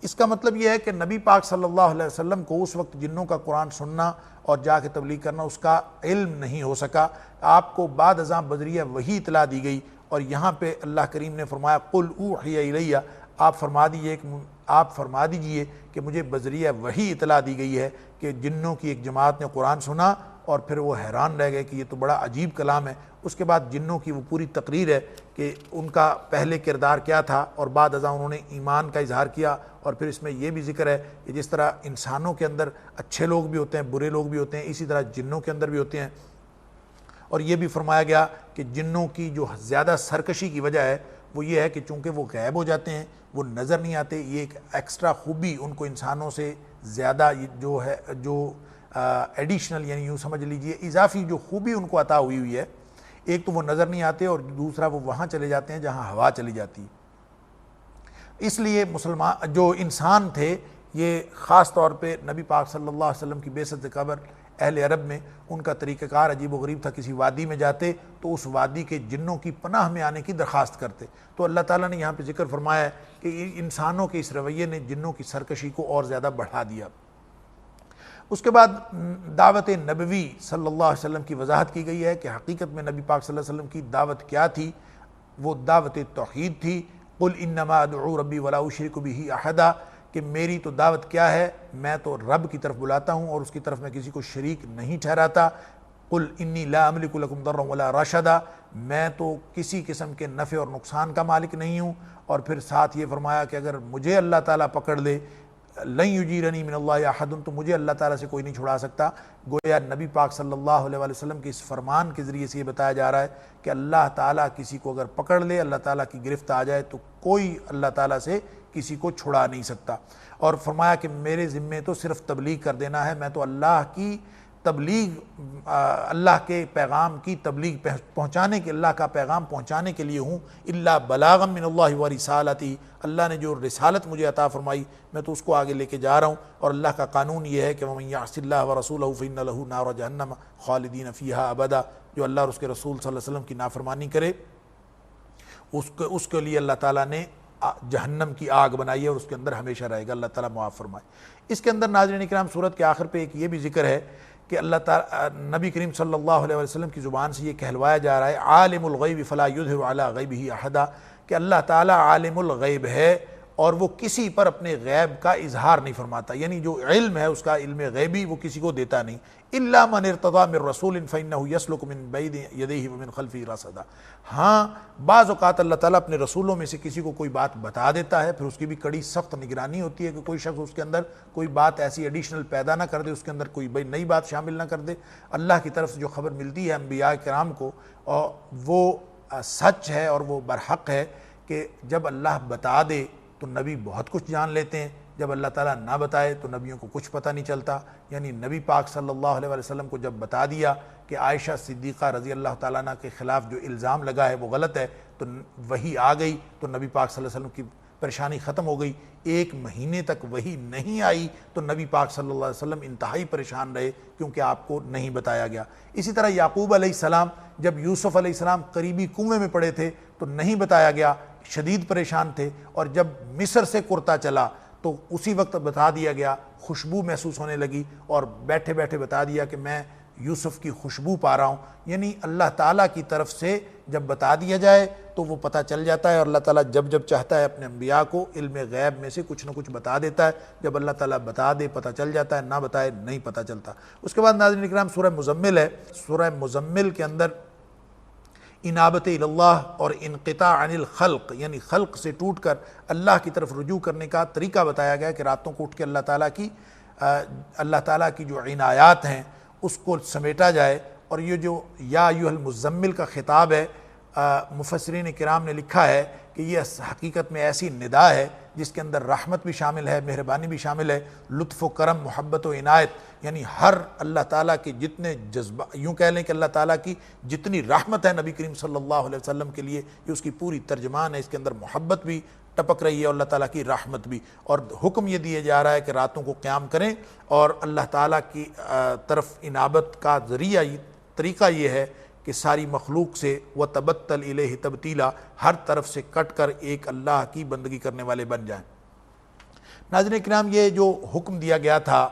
اس کا مطلب یہ ہے کہ نبی پاک صلی اللہ علیہ وسلم کو اس وقت جنوں کا قرآن سننا اور جا کے تبلیغ کرنا اس کا علم نہیں ہو سکا، آپ کو بعد ازاں بذریعہ وحی اطلاع دی گئی۔ اور یہاں پہ اللہ کریم نے فرمایا قل اوحی الی، آپ فرما دیجئے کہ مجھے بذریعہ وحی اطلاع دی گئی ہے کہ جنوں کی ایک جماعت نے قرآن سنا اور پھر وہ حیران رہ گئے کہ یہ تو بڑا عجیب کلام ہے۔ اس کے بعد جنوں کی وہ پوری تقریر ہے کہ ان کا پہلے کردار کیا تھا اور بعد ازاں انہوں نے ایمان کا اظہار کیا، اور پھر اس میں یہ بھی ذکر ہے کہ جس طرح انسانوں کے اندر اچھے لوگ بھی ہوتے ہیں، برے لوگ بھی ہوتے ہیں، اسی طرح جنوں کے اندر بھی ہوتے ہیں۔ اور یہ بھی فرمایا گیا کہ جنوں کی جو زیادہ سرکشی کی وجہ ہے وہ یہ ہے کہ چونکہ وہ غائب ہو جاتے ہیں، وہ نظر نہیں آتے، یہ ایک ایکسٹرا خوبی ان کو انسانوں سے زیادہ جو ہے، جو ایڈیشنل یعنی یوں سمجھ لیجئے اضافی جو خوبی ان کو عطا ہوئی ہے، ایک تو وہ نظر نہیں آتے اور دوسرا وہ وہاں چلے جاتے ہیں جہاں ہوا چلی جاتی ہے۔ اس لیے مسلمان جو انسان تھے یہ خاص طور پہ نبی پاک صلی اللہ علیہ وسلم کی بعثت سے قبل اہل عرب میں ان کا طریقہ کار عجیب و غریب تھا۔ کسی وادی میں جاتے تو اس وادی کے جنوں کی پناہ میں آنے کی درخواست کرتے، تو اللہ تعالیٰ نے یہاں پہ ذکر فرمایا ہے کہ انسانوں کے اس رویے نے جنوں کی سرکشی کو اور زیادہ بڑھا دیا۔ اس کے بعد دعوت نبوی صلی اللہ علیہ وسلم کی وضاحت کی گئی ہے کہ حقیقت میں نبی پاک صلی اللہ علیہ وسلم کی دعوت کیا تھی، وہ دعوت توحید تھی۔ قل انما ادعو ربی ولا اشرک بہ احدا، کہ میری تو دعوت کیا ہے، میں تو رب کی طرف بلاتا ہوں اور اس کی طرف میں کسی کو شریک نہیں ٹھہراتا۔ قل انی لا املک لکم ضرا ولا رشدا، میں تو کسی قسم کے نفع اور نقصان کا مالک نہیں ہوں۔ اور پھر ساتھ یہ فرمایا کہ اگر مجھے اللہ تعالیٰ پکڑ لے، لن یجیرنی من اللہ احد، تو مجھے اللہ تعالیٰ سے کوئی نہیں چھڑا سکتا۔ گویا نبی پاک صلی اللہ علیہ وآلہ وسلم کے اس فرمان کے ذریعے سے یہ بتایا جا رہا ہے کہ اللہ تعالیٰ کسی کو اگر پکڑ لے، اللہ تعالیٰ کی گرفت آ جائے تو کوئی اللہ تعالیٰ سے کسی کو چھڑا نہیں سکتا۔ اور فرمایا کہ میرے ذمے تو صرف تبلیغ کر دینا ہے، میں تو اللہ کی تبلیغ، اللہ کے پیغام کی تبلیغ پہنچانے کے، اللہ کا پیغام پہنچانے کے لیے ہوں۔ الا بلاغا من اللہ و رسالتہ، اللہ نے جو رسالت مجھے عطا فرمائی میں تو اس کو آگے لے کے جا رہا ہوں۔ اور اللہ کا قانون یہ ہے کہ ومن یعص اللہ ورسولہ فإن لہ نار جہنم خالدین فیہا ابدا، جو اللہ اور اس کے رسول صلی اللہ علیہ وسلم کی نافرمانی کرے اس کے لیے اللہ تعالیٰ نے جہنم کی آگ بنائی ہے اور اس کے اندر ہمیشہ رہے گا۔ اللہ تعالیٰ معاف فرمائے۔ اس کے اندر ناظرین اکرام سورت کے آخر پہ ایک یہ بھی ذکر ہے کہ اللہ تعالیٰ نبی کریم صلی اللہ علیہ وسلم کی زبان سے یہ کہلوایا جا رہا ہے عالم الغیب فلا یظہر علی غیبہ احدا، کہ اللہ تعالیٰ عالم الغیب ہے اور وہ کسی پر اپنے غیب کا اظہار نہیں فرماتا، یعنی جو علم ہے اس کا علم غیبی وہ کسی کو دیتا نہیں۔ الا من ارتضی من رسول فانہ یسلک من بین یدیہ ومن خلفہ رصدا، ہاں بعض اوقات اللہ تعالیٰ اپنے رسولوں میں سے کسی کو کوئی بات بتا دیتا ہے، پھر اس کی بھی کڑی سخت نگرانی ہوتی ہے کہ کوئی شخص اس کے اندر کوئی بات ایسی ایڈیشنل پیدا نہ کر دے، اس کے اندر کوئی نئی بات شامل نہ کر دے۔ اللہ کی طرف سے جو خبر ملتی ہے انبیاء کرام کو اور وہ سچ ہے اور وہ برحق ہے کہ جب اللہ بتا دے تو نبی بہت کچھ جان لیتے ہیں، جب اللہ تعالیٰ نہ بتائے تو نبیوں کو کچھ پتہ نہیں چلتا۔ یعنی نبی پاک صلی اللہ علیہ وسلم کو جب بتا دیا کہ عائشہ صدیقہ رضی اللہ تعالیٰ عنہ کے خلاف جو الزام لگا ہے وہ غلط ہے، تو وحی آ گئی تو نبی پاک صلی اللہ علیہ وسلم کی پریشانی ختم ہو گئی۔ 1 مہینے تک وحی نہیں آئی تو نبی پاک صلی اللہ علیہ وسلم انتہائی پریشان رہے کیونکہ آپ کو نہیں بتایا گیا۔ اسی طرح یعقوب علیہ السلام جب یوسف علیہ السلام قریبی کنویں میں پڑے تھے تو نہیں بتایا گیا، شدید پریشان تھے، اور جب مصر سے کرتا چلا تو اسی وقت بتا دیا گیا، خوشبو محسوس ہونے لگی اور بیٹھے بیٹھے بتا دیا کہ میں یوسف کی خوشبو پا رہا ہوں۔ یعنی اللہ تعالیٰ کی طرف سے جب بتا دیا جائے تو وہ پتہ چل جاتا ہے، اور اللہ تعالیٰ جب جب چاہتا ہے اپنے انبیاء کو علم غیب میں سے کچھ نہ کچھ بتا دیتا ہے۔ جب اللہ تعالیٰ بتا دے پتہ چل جاتا ہے، نہ بتائے نہیں پتہ چلتا۔ اس کے بعد ناظرین اکرام سورہ مزمل ہے۔ سورہ مزمل کے اندر انابت اللہ اور انقطاع عن الخلق، یعنی خلق سے ٹوٹ کر اللہ کی طرف رجوع کرنے کا طریقہ بتایا گیا کہ راتوں کو اٹھ کے اللہ تعالیٰ کی جو عنایات ہیں اس کو سمیٹا جائے۔ اور یہ جو یا ایھا المزمل کا خطاب ہے، مفسرین کرام نے لکھا ہے کہ یہ حقیقت میں ایسی ندا ہے جس کے اندر رحمت بھی شامل ہے، مہربانی بھی شامل ہے، لطف و کرم، محبت و عنایت، یعنی ہر اللہ تعالیٰ کے جتنے جذبہ، یوں کہہ لیں کہ اللہ تعالیٰ کی جتنی رحمت ہے نبی کریم صلی اللہ علیہ وسلم کے لیے یہ اس کی پوری ترجمان ہے۔ اس کے اندر محبت بھی ٹپک رہی ہے اور اللہ تعالیٰ کی رحمت بھی، اور حکم یہ دیا جا رہا ہے کہ راتوں کو قیام کریں اور اللہ تعالیٰ کی طرف انابت کا ذریعہ طریقہ یہ ہے کہ ساری مخلوق سے وَتَبَتَّلْ إِلَيْهِ تَبْتِيلًا، ہر طرف سے کٹ کر ایک اللہ کی بندگی کرنے والے بن جائیں۔ ناظرین کرام، یہ جو حکم دیا گیا تھا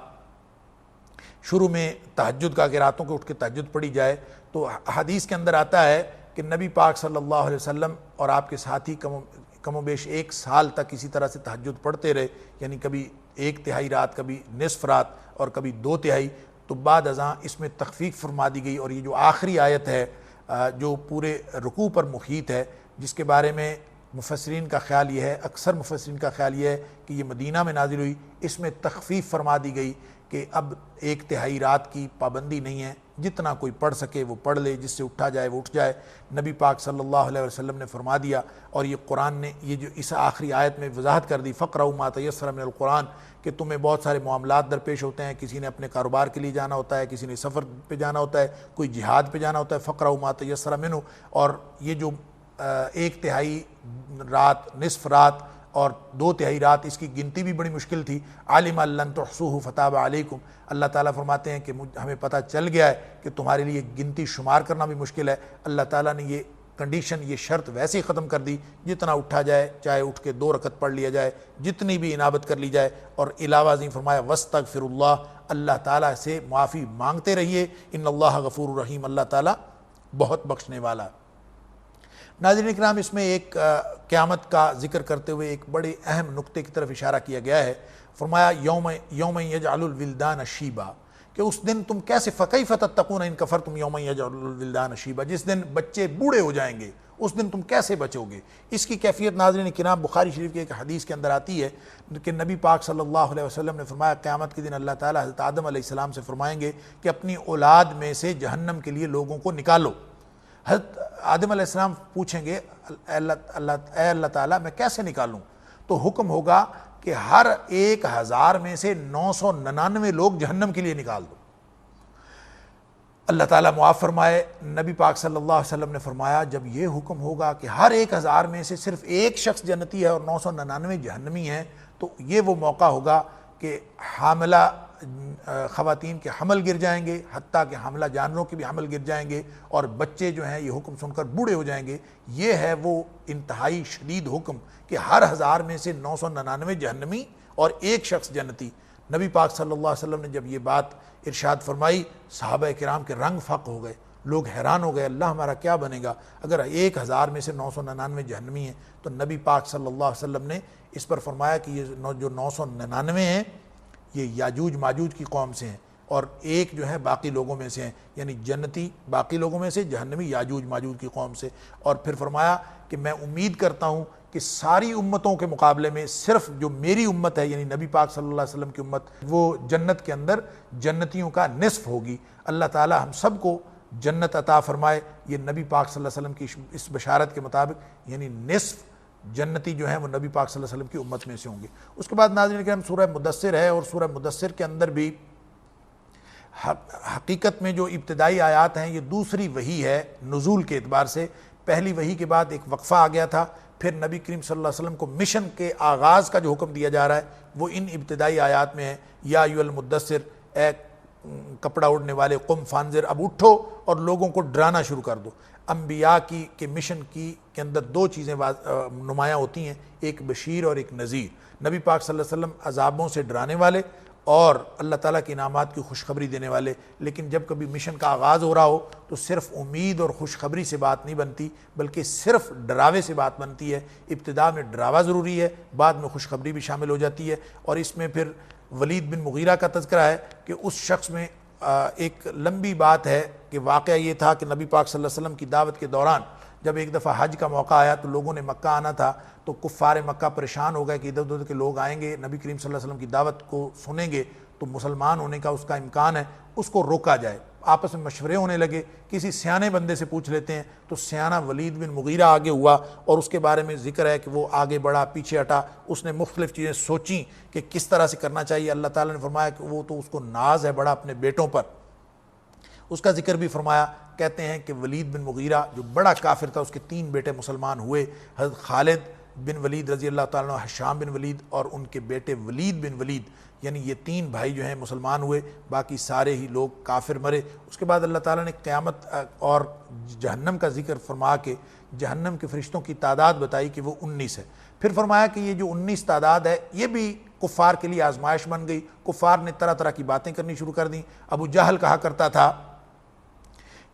شروع میں تہجد کا کہ راتوں کو اٹھ کے تہجد پڑھی جائے، تو حدیث کے اندر آتا ہے کہ نبی پاک صلی اللہ علیہ وسلم اور آپ کے ساتھی کم و بیش 1 سال تک اسی طرح سے تہجد پڑھتے رہے، یعنی کبھی 1 تہائی رات، کبھی نصف رات اور کبھی 2 تہائی۔ تو بعد ازاں اس میں تخفیف فرما دی گئی، اور یہ جو آخری آیت ہے جو پورے رکوع پر محیط ہے، جس کے بارے میں مفسرین کا خیال یہ ہے، اکثر مفسرین کا خیال یہ ہے کہ یہ مدینہ میں نازل ہوئی، اس میں تخفیف فرما دی گئی کہ اب 1/3 رات کی پابندی نہیں ہے، جتنا کوئی پڑھ سکے وہ پڑھ لے، جس سے اٹھا جائے وہ اٹھ جائے۔ نبی پاک صلی اللہ علیہ وسلم نے فرما دیا، اور یہ قرآن نے یہ جو اس آخری آیت میں وضاحت کر دی، فَقْرَؤْا مَا تَيَسَّرَ مِنَ الْقُرْآنِ، کہ تمہیں بہت سارے معاملات درپیش ہوتے ہیں، کسی نے اپنے کاروبار کے لیے جانا ہوتا ہے، کسی نے سفر پہ جانا ہوتا ہے، کوئی جہاد پہ جانا ہوتا ہے، فَقْرَؤْا مَا تَيَسَّرَ مِنْهُ، اور یہ جو 1/3 رات، نصف رات اور 2/3 رات، اس کی گنتی بھی بڑی مشکل تھی۔ عَلِمَ أَن لَّن تُحْصُوهُ فَتَابَ عَلَيْكُمْ، اللہ تعالیٰ فرماتے ہیں کہ ہمیں پتہ چل گیا ہے کہ تمہارے لیے گنتی شمار کرنا بھی مشکل ہے، اللہ تعالیٰ نے یہ کنڈیشن، یہ شرط ویسے ہی ختم کر دی، جتنا اٹھا جائے، چاہے اٹھ کے 2 رکعت پڑھ لیا جائے، جتنی بھی انابت کر لی جائے، اور علاوہ ازیں فرمایا وَاسْتَغْفِرُوا اللَّهَ، اللہ تعالیٰ سے معافی مانگتے رہیے، ان اللہ غفور رحیم، اللہ تعالیٰ بہت بخشنے والا۔ ناظرین اکرام، اس میں ایک قیامت کا ذکر کرتے ہوئے ایک بڑے اہم نقطے کی طرف اشارہ کیا گیا ہے۔ فرمایا یوم یجعل الولدان شیبا، کہ اس دن تم کیسے، فکیف تتقون ان کفرتم یوم یجعل الولدان شیبا، جس دن بچے بوڑھے ہو جائیں گے اس دن تم کیسے بچو گے۔ اس کی کیفیت ناظرین کرام بخاری شریف کی ایک حدیث کے اندر آتی ہے کہ نبی پاک صلی اللہ علیہ وسلم نے فرمایا قیامت کے دن اللہ تعالیٰ حضرت آدم علیہ السلام سے فرمائیں گے کہ اپنی اولاد میں سے جہنم کے لیے لوگوں کو نکالو۔ حضرت آدم علیہ السلام پوچھیں گے اے اللہ تعالیٰ میں کیسے نکالوں؟ تو حکم ہوگا کہ ہر 1000 میں سے 999 لوگ جہنم کے لیے نکال دو۔ اللہ تعالیٰ معاف فرمائے، نبی پاک صلی اللہ علیہ وسلم نے فرمایا جب یہ حکم ہوگا کہ ہر 1000 میں سے صرف ایک شخص جنتی ہے اور 999 جہنمی ہیں، تو یہ وہ موقع ہوگا کہ حاملہ خواتین کے حمل گر جائیں گے، حتیٰ کہ حاملہ جانوروں کے بھی حمل گر جائیں گے، اور بچے جو ہیں یہ حکم سن کر بوڑھے ہو جائیں گے۔ یہ ہے وہ انتہائی شدید حکم کہ ہر 1000 میں سے 999 جہنمی اور ایک شخص جنتی۔ نبی پاک صلی اللہ علیہ وسلم نے جب یہ بات ارشاد فرمائی، صحابہ کرام کے رنگ فق ہو گئے، لوگ حیران ہو گئے، اللہ ہمارا کیا بنے گا اگر 1000 میں سے 999 جہنمی ہیں۔ تو نبی پاک صلی اللہ علیہ وسلم نے اس پر فرمایا کہ یہ جو 999 ہیں یہ یاجوج ماجوج کی قوم سے ہیں، اور ایک جو ہے باقی لوگوں میں سے ہیں، یعنی جنتی باقی لوگوں میں سے، جہنمی یاجوج ماجوج کی قوم سے۔ اور پھر فرمایا کہ میں امید کرتا ہوں کہ ساری امتوں کے مقابلے میں صرف جو میری امت ہے، یعنی نبی پاک صلی اللہ علیہ وسلم کی امت، وہ جنت کے اندر جنتیوں کا نصف ہوگی۔ اللہ تعالی ہم سب کو جنت عطا فرمائے۔ یہ نبی پاک صلی اللہ علیہ وسلم کی اس بشارت کے مطابق یعنی نصف جنتی جو ہیں وہ نبی پاک صلی اللہ علیہ وسلم کی امت میں سے ہوں گے۔ اس کے بعد ناظرین کرام سورہ مدثر ہے، اور سورہ مدثر کے اندر بھی حقیقت میں جو ابتدائی آیات ہیں یہ دوسری وحی ہے نزول کے اعتبار سے۔ پہلی وحی کے بعد ایک وقفہ آ گیا تھا، پھر نبی کریم صلی اللہ علیہ وسلم کو مشن کے آغاز کا جو حکم دیا جا رہا ہے وہ ان ابتدائی آیات میں ہے۔ یا ایھا المدثر، اے کپڑا اڑنے والے، قم فانذر، اب اٹھو اور لوگوں کو ڈرانا شروع کر دو۔ انبیاء کی کے مشن کی کے اندر 2 چیزیں نمایاں ہوتی ہیں، ایک بشیر اور ایک نذیر۔ نبی پاک صلی اللہ علیہ وسلم عذابوں سے ڈرانے والے اور اللہ تعالیٰ کے انعامات کی خوشخبری دینے والے، لیکن جب کبھی مشن کا آغاز ہو رہا ہو تو صرف امید اور خوشخبری سے بات نہیں بنتی، بلکہ صرف ڈراوے سے بات بنتی ہے۔ ابتدا میں ڈراوا ضروری ہے، بعد میں خوشخبری بھی شامل ہو جاتی ہے۔ اور اس میں پھر ولید بن مغیرہ کا تذکرہ ہے کہ اس شخص میں ایک لمبی بات ہے کہ واقعہ یہ تھا کہ نبی پاک صلی اللہ علیہ وسلم کی دعوت کے دوران جب ایک دفعہ حج کا موقع آیا تو لوگوں نے مکہ آنا تھا، تو کفار مکہ پریشان ہو گئے کہ ادھر ادھر کے لوگ آئیں گے، نبی کریم صلی اللہ علیہ وسلم کی دعوت کو سنیں گے تو مسلمان ہونے کا اس کا امکان ہے، اس کو روکا جائے۔ آپس میں مشورے ہونے لگے، کسی سیانے بندے سے پوچھ لیتے ہیں، تو سیانہ ولید بن مغیرہ آگے ہوا اور اس کے بارے میں ذکر ہے کہ وہ آگے بڑھا، پیچھے ہٹا، اس نے مختلف چیزیں سوچیں کہ کس طرح سے کرنا چاہیے۔ اللہ تعالیٰ نے فرمایا کہ وہ تو اس کو ناز ہے بڑا اپنے بیٹوں پر، اس کا ذکر بھی فرمایا۔ کہتے ہیں کہ ولید بن مغیرہ جو بڑا کافر تھا، اس کے 3 بیٹے مسلمان ہوئے، حضرت خالد بن ولید رضی اللہ تعالیٰ عنہ، حشام بن ولید اور ان کے بیٹے ولید بن ولید، یعنی یہ 3 بھائی جو ہیں مسلمان ہوئے، باقی سارے ہی لوگ کافر مرے۔ اس کے بعد اللہ تعالیٰ نے قیامت اور جہنم کا ذکر فرما کے جہنم کے فرشتوں کی تعداد بتائی کہ وہ 19 ہے۔ پھر فرمایا کہ یہ جو 19 تعداد ہے یہ بھی کفار کے لیے آزمائش بن گئی۔ کفار نے طرح طرح کی باتیں کرنی شروع کر دیں۔ ابو جہل کہا کرتا تھا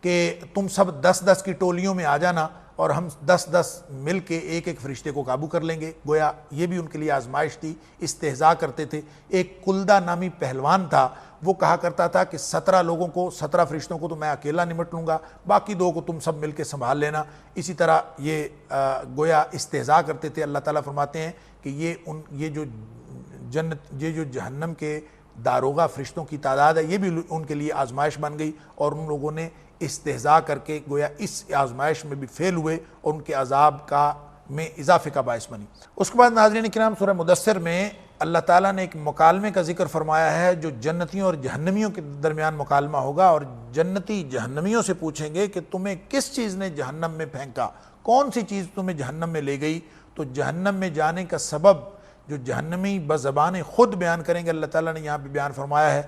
کہ تم سب 10-10 کی ٹولیوں میں آ جانا اور ہم 10 مل کے ایک ایک فرشتے کو قابو کر لیں گے۔ گویا یہ بھی ان کے لیے آزمائش تھی، استہزاء کرتے تھے۔ ایک کلدہ نامی پہلوان تھا، وہ کہا کرتا تھا کہ 17 لوگوں کو، 17 فرشتوں کو تو میں اکیلا نمٹ لوں گا، باقی 2 کو تم سب مل کے سنبھال لینا۔ اسی طرح یہ گویا استہزاء کرتے تھے۔ اللہ تعالیٰ فرماتے ہیں کہ یہ جو جہنم کے داروغہ فرشتوں کی تعداد ہے، یہ بھی ان کے لیے آزمائش بن گئی، اور ان لوگوں نے استہزاء کر کے گویا اس آزمائش میں بھی فیل ہوئے اور ان کے عذاب میں اضافے کا باعث بنی۔ اس کے بعد ناظرین کرام سورہ مدثر میں اللہ تعالیٰ نے ایک مکالمے کا ذکر فرمایا ہے جو جنتیوں اور جہنمیوں کے درمیان مکالمہ ہوگا، اور جنتی جہنمیوں سے پوچھیں گے کہ تمہیں کس چیز نے جہنم میں پھینکا، کون سی چیز تمہیں جہنم میں لے گئی؟ تو جہنم میں جانے کا سبب جو جہنمی بزبان خود بیان کریں گے، اللہ تعالیٰ نے یہاں بھی بیان فرمایا ہے،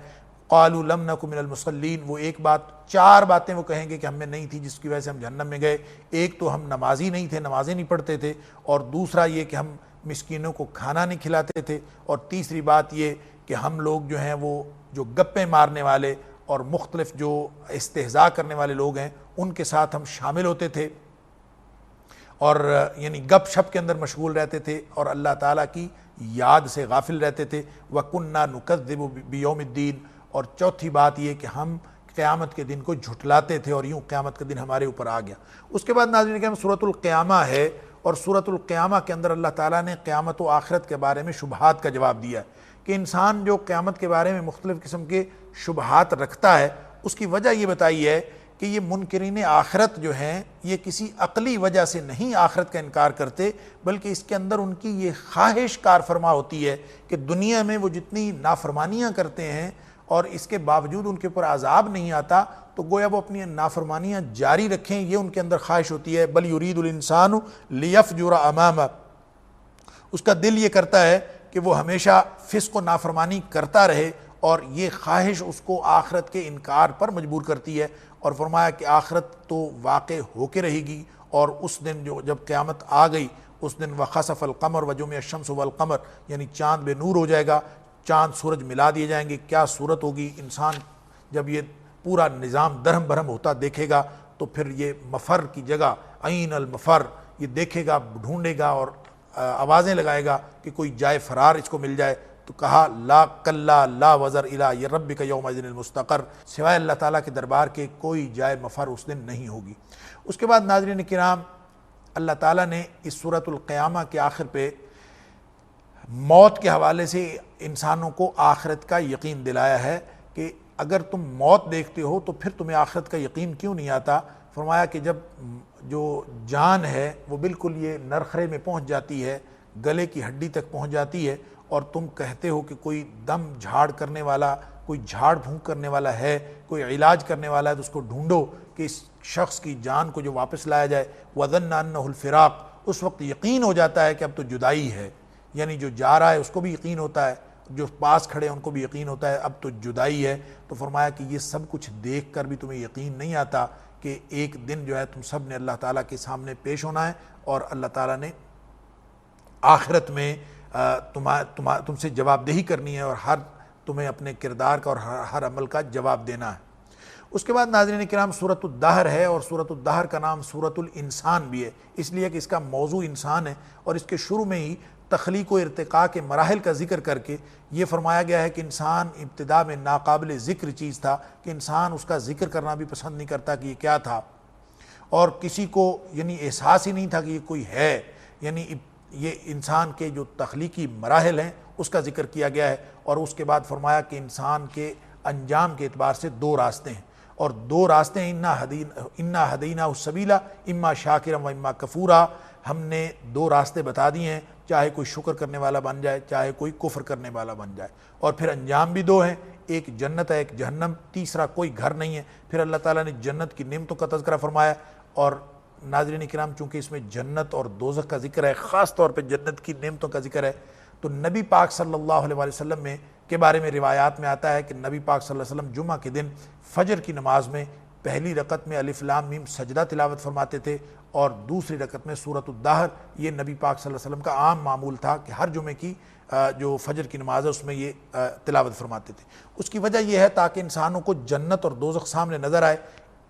قالوا لم نک من المصلین۔ وہ ایک بات، 4 باتیں وہ کہیں گے کہ ہم میں نہیں تھی جس کی وجہ سے ہم جہنم میں گئے۔ ایک تو ہم نمازی نہیں تھے، نمازیں نہیں پڑھتے تھے، اور دوسرا یہ کہ ہم مسکینوں کو کھانا نہیں کھلاتے تھے، اور تیسری بات یہ کہ ہم لوگ جو ہیں وہ جو گپیں مارنے والے اور مختلف جو استہزاء کرنے والے لوگ ہیں ان کے ساتھ ہم شامل ہوتے تھے، اور یعنی گپ شپ کے اندر مشغول رہتے تھے اور اللہ تعالیٰ کی یاد سے غافل رہتے تھے۔ وَكُنَّا نُكَذِّبُ بِيَوْمِ الدِّينِ۔ اور چوتھی بات یہ کہ ہم قیامت کے دن کو جھٹلاتے تھے، اور یوں قیامت کا دن ہمارے اوپر آ گیا۔ اس کے بعد ناظرین کرام سورۃ القیامہ ہے، اور سورۃ القیامہ کے اندر اللہ تعالیٰ نے قیامت و آخرت کے بارے میں شبہات کا جواب دیا ہے کہ انسان جو قیامت کے بارے میں مختلف قسم کے شبہات رکھتا ہے، اس کی وجہ یہ بتائی ہے کہ یہ منکرین آخرت جو ہیں یہ کسی عقلی وجہ سے نہیں آخرت کا انکار کرتے، بلکہ اس کے اندر ان کی یہ خواہش کار فرما ہوتی ہے کہ دنیا میں وہ جتنی نافرمانیاں کرتے ہیں اور اس کے باوجود ان کے اوپر عذاب نہیں آتا، تو گویا وہ اپنی نافرمانیاں جاری رکھیں، یہ ان کے اندر خواہش ہوتی ہے۔ بل یرید الانسان لیفجر امامہ، اس کا دل یہ کرتا ہے کہ وہ ہمیشہ فسق و نافرمانی کرتا رہے، اور یہ خواہش اس کو آخرت کے انکار پر مجبور کرتی ہے۔ اور فرمایا کہ آخرت تو واقع ہو کے رہے گی، اور اس دن جب قیامت آ گئی اس دن وخسف القمر وجمع الشمس والقمر، یعنی چاند بے نور ہو جائے گا، چاند سورج ملا دیے جائیں گے۔ کیا صورت ہوگی، انسان جب یہ پورا نظام درہم برہم ہوتا دیکھے گا تو پھر یہ مفر کی جگہ عین المفر یہ دیکھے گا، ڈھونڈے گا اور آوازیں لگائے گا کہ کوئی جائے فرار اس کو مل جائے۔ تو کہا لا کلا لا وزر الی ربک یومئذ المستقر، سوائے اللہ تعالیٰ کے دربار کے کوئی جائے مفر اس دن نہیں ہوگی۔ اس کے بعد ناظرین کرام اللہ تعالیٰ نے اس سورۃ القیامہ کے آخر پہ موت کے حوالے سے انسانوں کو آخرت کا یقین دلایا ہے کہ اگر تم موت دیکھتے ہو تو پھر تمہیں آخرت کا یقین کیوں نہیں آتا؟ فرمایا کہ جب جو جان ہے وہ بالکل یہ نرخرے میں پہنچ جاتی ہے، گلے کی ہڈی تک پہنچ جاتی ہے، اور تم کہتے ہو کہ کوئی دم جھاڑ کرنے والا، کوئی جھاڑ پھونک کرنے والا ہے، کوئی علاج کرنے والا ہے، تو اس کو ڈھونڈو کہ اس شخص کی جان کو جو واپس لایا جائے۔ وَظَنَّ أَنَّهُ الْفِرَاقُ، اس وقت یقین ہو جاتا ہے کہ اب تو جدائی ہے، یعنی جو جا رہا ہے اس کو بھی یقین ہوتا ہے، جو پاس کھڑے ہیں ان کو بھی یقین ہوتا ہے اب تو جدائی ہے۔ تو فرمایا کہ یہ سب کچھ دیکھ کر بھی تمہیں یقین نہیں آتا کہ ایک دن جو ہے تم سب نے اللہ تعالیٰ کے سامنے پیش ہونا ہے، اور اللہ تعالیٰ نے آخرت میں تم سے جواب دہی کرنی ہے، اور تمہیں اپنے کردار کا اور ہر عمل کا جواب دینا ہے۔ اس کے بعد ناظرین کرام سورۃ الدہر ہے، اور سورۃ الدہر کا نام سورۃ الانسان بھی ہے، اس لیے کہ اس کا موضوع انسان ہے، اور اس کے شروع میں ہی تخلیق و ارتقاء کے مراحل کا ذکر کر کے یہ فرمایا گیا ہے کہ انسان ابتدا میں ناقابل ذکر چیز تھا، کہ انسان اس کا ذکر کرنا بھی پسند نہیں کرتا کہ یہ کیا تھا، اور کسی کو یعنی احساس ہی نہیں تھا کہ یہ کوئی ہے۔ یعنی یہ انسان کے جو تخلیقی مراحل ہیں اس کا ذکر کیا گیا ہے، اور اس کے بعد فرمایا کہ انسان کے انجام کے اعتبار سے 2 راستے ہیں، اور 2 راستے ہیں، انا ہدیناہ السبیل اما شاکرا و اما کفورا۔ ہم نے 2 راستے بتا دیے ہیں، چاہے کوئی شکر کرنے والا بن جائے، چاہے کوئی کفر کرنے والا بن جائے، اور پھر انجام بھی 2 ہیں، ایک جنت ہے ایک جہنم، تیسرا کوئی گھر نہیں ہے۔ پھر اللہ تعالیٰ نے جنت کی نعمتوں کا تذکرہ فرمایا، اور ناظرین کرام چونکہ اس میں جنت اور دوزخ کا ذکر ہے، خاص طور پہ جنت کی نعمتوں کا ذکر ہے، تو نبی پاک صلی اللہ علیہ وسلم کے بارے میں روایات میں آتا ہے کہ نبی پاک صلی اللہ علیہ وسلم جمعہ کے دن فجر کی نماز میں پہلی رکعت میں الف لام میم سجدہ تلاوت فرماتے تھے، اور دوسری رکعت میں سورۃ الدہر۔ یہ نبی پاک صلی اللہ علیہ وسلم کا عام معمول تھا کہ ہر جمعے کی جو فجر کی نماز ہے اس میں یہ تلاوت فرماتے تھے۔ اس کی وجہ یہ ہے تاکہ انسانوں کو جنت اور دوزخ سامنے نظر آئے،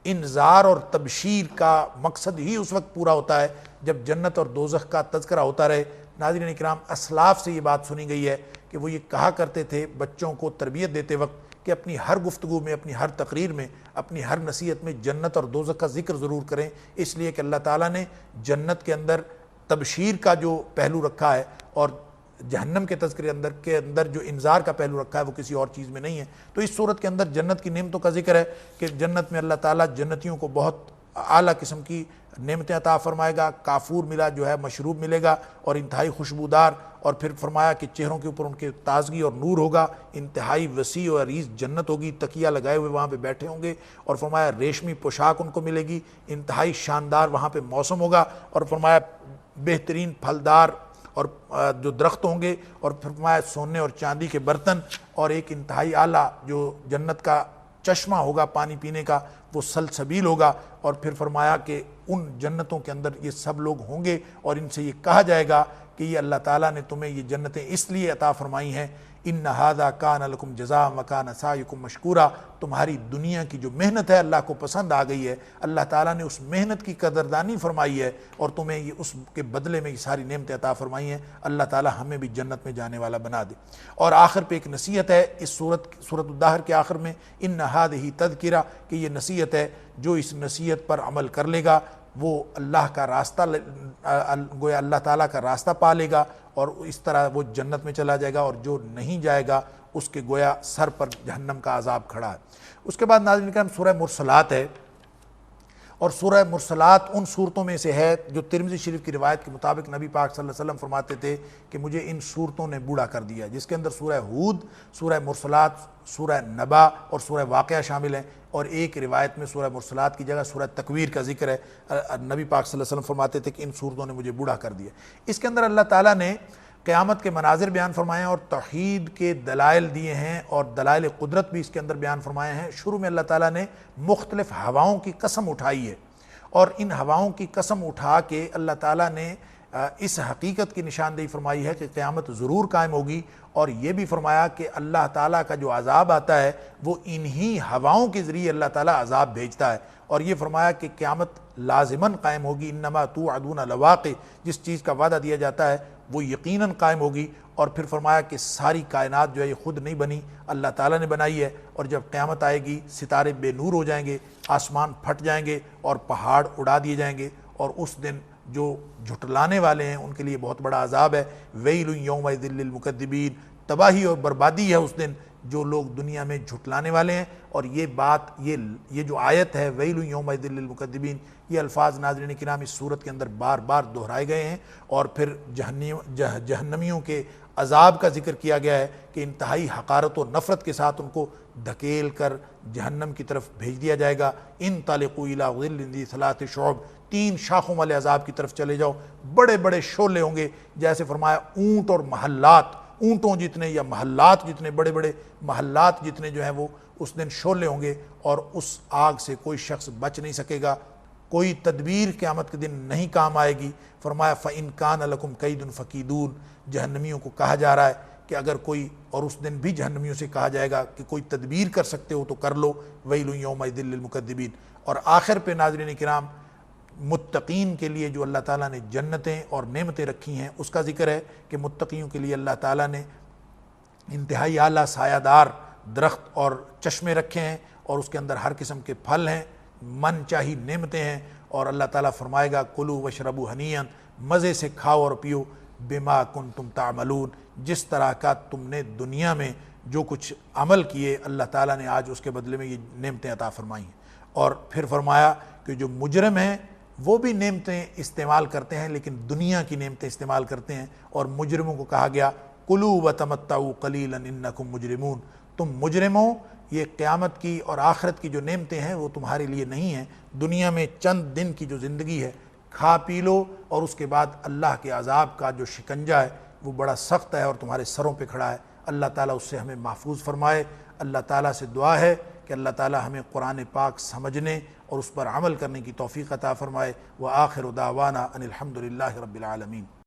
انذار اور تبشیر کا مقصد ہی اس وقت پورا ہوتا ہے جب جنت اور دوزخ کا تذکرہ ہوتا رہے۔ ناظرین اکرام، اسلاف سے یہ بات سنی گئی ہے کہ وہ یہ کہا کرتے تھے بچوں کو تربیت دیتے وقت کہ اپنی ہر گفتگو میں، اپنی ہر تقریر میں، اپنی ہر نصیحت میں جنت اور دوزخ کا ذکر ضرور کریں، اس لیے کہ اللہ تعالیٰ نے جنت کے اندر تبشیر کا جو پہلو رکھا ہے اور جہنم کے تذکرے کے اندر جو انذار کا پہلو رکھا ہے وہ کسی اور چیز میں نہیں ہے۔ تو اس صورت کے اندر جنت کی نعمتوں کا ذکر ہے کہ جنت میں اللہ تعالیٰ جنتیوں کو بہت اعلیٰ قسم کی نعمتیں عطا فرمائے گا، کافور ملا جو ہے مشروب ملے گا اور انتہائی خوشبودار، اور پھر فرمایا کہ چہروں کے اوپر ان کے تازگی اور نور ہوگا، انتہائی وسیع و عریض جنت ہوگی، تکیہ لگائے ہوئے وہاں پہ بیٹھے ہوں گے، اور فرمایا ریشمی پوشاک ان کو ملے گی، انتہائی شاندار وہاں پہ موسم ہوگا، اور فرمایا بہترین پھلدار اور جو درخت ہوں گے، اور پھر فرمایا سونے اور چاندی کے برتن، اور ایک انتہائی اعلیٰ جو جنت کا چشمہ ہوگا پانی پینے کا وہ سلسبیل ہوگا، اور پھر فرمایا کہ ان جنتوں کے اندر یہ سب لوگ ہوں گے اور ان سے یہ کہا جائے گا کہ یہ اللہ تعالیٰ نے تمہیں یہ جنتیں اس لیے عطا فرمائی ہیں ان ھذا کان لکم جزاء وکان سعیکم مشکورا، تمہاری دنیا کی جو محنت ہے اللہ کو پسند آ گئی ہے، اللہ تعالیٰ نے اس محنت کی قدردانی فرمائی ہے اور تمہیں یہ اس کے بدلے میں یہ ساری نعمتیں عطا فرمائی ہیں، اللہ تعالیٰ ہمیں بھی جنت میں جانے والا بنا دے۔ اور آخر پہ ایک نصیحت ہے اس سورۃ الدہر کے آخر میں، ان ھذہ تذکرہ، کہ یہ نصیحت ہے، جو اس نصیحت پر عمل کر لے گا وہ اللہ کا راستہ گویا اللہ تعالیٰ کا راستہ پا لے گا اور اس طرح وہ جنت میں چلا جائے گا، اور جو نہیں جائے گا اس کے گویا سر پر جہنم کا عذاب کھڑا ہے۔ اس کے بعد ناظرین کرام سورہ مرسلات ہے، اور سورہ مرسلات ان صورتوں میں سے ہے جو ترمذی شریف کی روایت کے مطابق نبی پاک صلی اللہ علیہ وسلم فرماتے تھے کہ مجھے ان صورتوں نے بوڑھا کر دیا، جس کے اندر سورہ ہود، سورہ مرسلات، سورہ نبا اور سورہ واقعہ شامل ہیں، اور ایک روایت میں سورہ مرسلات کی جگہ سورہ تکویر کا ذکر ہے۔ نبی پاک صلی اللہ علیہ وسلم فرماتے تھے کہ ان صورتوں نے مجھے بوڑھا کر دیا۔ اس کے اندر اللہ تعالیٰ نے قیامت کے مناظر بیان فرمائے ہیں اور توحید کے دلائل دیے ہیں اور دلائل قدرت بھی اس کے اندر بیان فرمائے ہیں۔ شروع میں اللہ تعالیٰ نے مختلف ہواؤں کی قسم اٹھائی ہے، اور ان ہواؤں کی قسم اٹھا کے اللہ تعالیٰ نے اس حقیقت کی نشاندہی فرمائی ہے کہ قیامت ضرور قائم ہوگی، اور یہ بھی فرمایا کہ اللہ تعالیٰ کا جو عذاب آتا ہے وہ انہی ہواؤں کے ذریعے اللہ تعالیٰ عذاب بھیجتا ہے، اور یہ فرمایا کہ قیامت لازماً قائم ہوگی، انما توعدون لواقع، جس چیز کا وعدہ دیا جاتا ہے وہ یقیناً قائم ہوگی۔ اور پھر فرمایا کہ ساری کائنات جو ہے یہ خود نہیں بنی، اللہ تعالیٰ نے بنائی ہے، اور جب قیامت آئے گی ستارے بے نور ہو جائیں گے، آسمان پھٹ جائیں گے اور پہاڑ اڑا دیے جائیں گے، اور اس دن جو جھٹلانے والے ہیں ان کے لیے بہت بڑا عذاب ہے۔ ویل یومئذ للمکذبین، تباہی اور بربادی ہے اس دن جو لوگ دنیا میں جھٹلانے والے ہیں۔ اور یہ بات یہ جو آیت ہے ویل یومئذ للمکذبین، یہ الفاظ ناظرین کرام اس صورت کے اندر بار بار دہرائے گئے ہیں، اور پھر جہنمیوں کے عذاب کا ذکر کیا گیا ہے کہ انتہائی حقارت و نفرت کے ساتھ ان کو دھکیل کر جہنم کی طرف بھیج دیا جائے گا۔ انطلقوا الی ظل ذی ثلاث شعب، 3 شاخوں والے عذاب کی طرف چلے جاؤ، بڑے بڑے شعلے ہوں گے، جیسے فرمایا اونٹ اور محلات، اونٹوں جتنے یا محلات جتنے، بڑے بڑے محلات جتنے جو ہیں وہ اس دن شعلے ہوں گے، اور اس آگ سے کوئی شخص بچ نہیں سکے گا، کوئی تدبیر قیامت کے دن نہیں کام آئے گی۔ فرمایا فَإِن كَانَ لَكُمْ كَيْدٌ فَكِيدُونِ، جہنمیوں کو کہا جا رہا ہے کہ اگر کوئی، اور اس دن بھی جہنمیوں سے کہا جائے گا کہ کوئی تدبیر کر سکتے ہو تو کر لو، وَيْلٌ يَوْمَئِذٍ لِّلْمُكَذِّبِينَ۔ اور آخر پہ ناظرین کرام متقین کے لیے جو اللہ تعالیٰ نے جنتیں اور نعمتیں رکھی ہیں اس کا ذکر ہے کہ متقیوں کے لیے اللہ تعالیٰ نے انتہائی اعلیٰ سایہ دار درخت اور چشمے رکھے ہیں، اور اس کے اندر ہر قسم کے پھل ہیں، من چاہی نعمتیں ہیں، اور اللہ تعالیٰ فرمائے گا کلوا واشربوا ہنیئا، مزے سے کھاؤ اور پیو، بما کنتم تعملون، جس طرح کا تم نے دنیا میں جو کچھ عمل کیے اللہ تعالیٰ نے آج اس کے بدلے میں یہ نعمتیں عطا فرمائی ہیں۔ اور پھر فرمایا کہ جو مجرم ہیں وہ بھی نعمتیں استعمال کرتے ہیں لیکن دنیا کی نعمتیں استعمال کرتے ہیں، اور مجرموں کو کہا گیا کلوا وتمتعوا قلیلا انکم مجرمون، تم مجرم ہو، یہ قیامت کی اور آخرت کی جو نعمتیں ہیں وہ تمہارے لیے نہیں ہیں، دنیا میں چند دن کی جو زندگی ہے کھا پی لو، اور اس کے بعد اللہ کے عذاب کا جو شکنجہ ہے وہ بڑا سخت ہے اور تمہارے سروں پہ کھڑا ہے۔ اللہ تعالیٰ اس سے ہمیں محفوظ فرمائے۔ اللہ تعالیٰ سے دعا ہے کہ اللہ تعالیٰ ہمیں قرآن پاک سمجھنے اور اس پر عمل کرنے کی توفیق عطا فرمائے۔ وآخر دعوانا ان الحمد للہ رب العالمین۔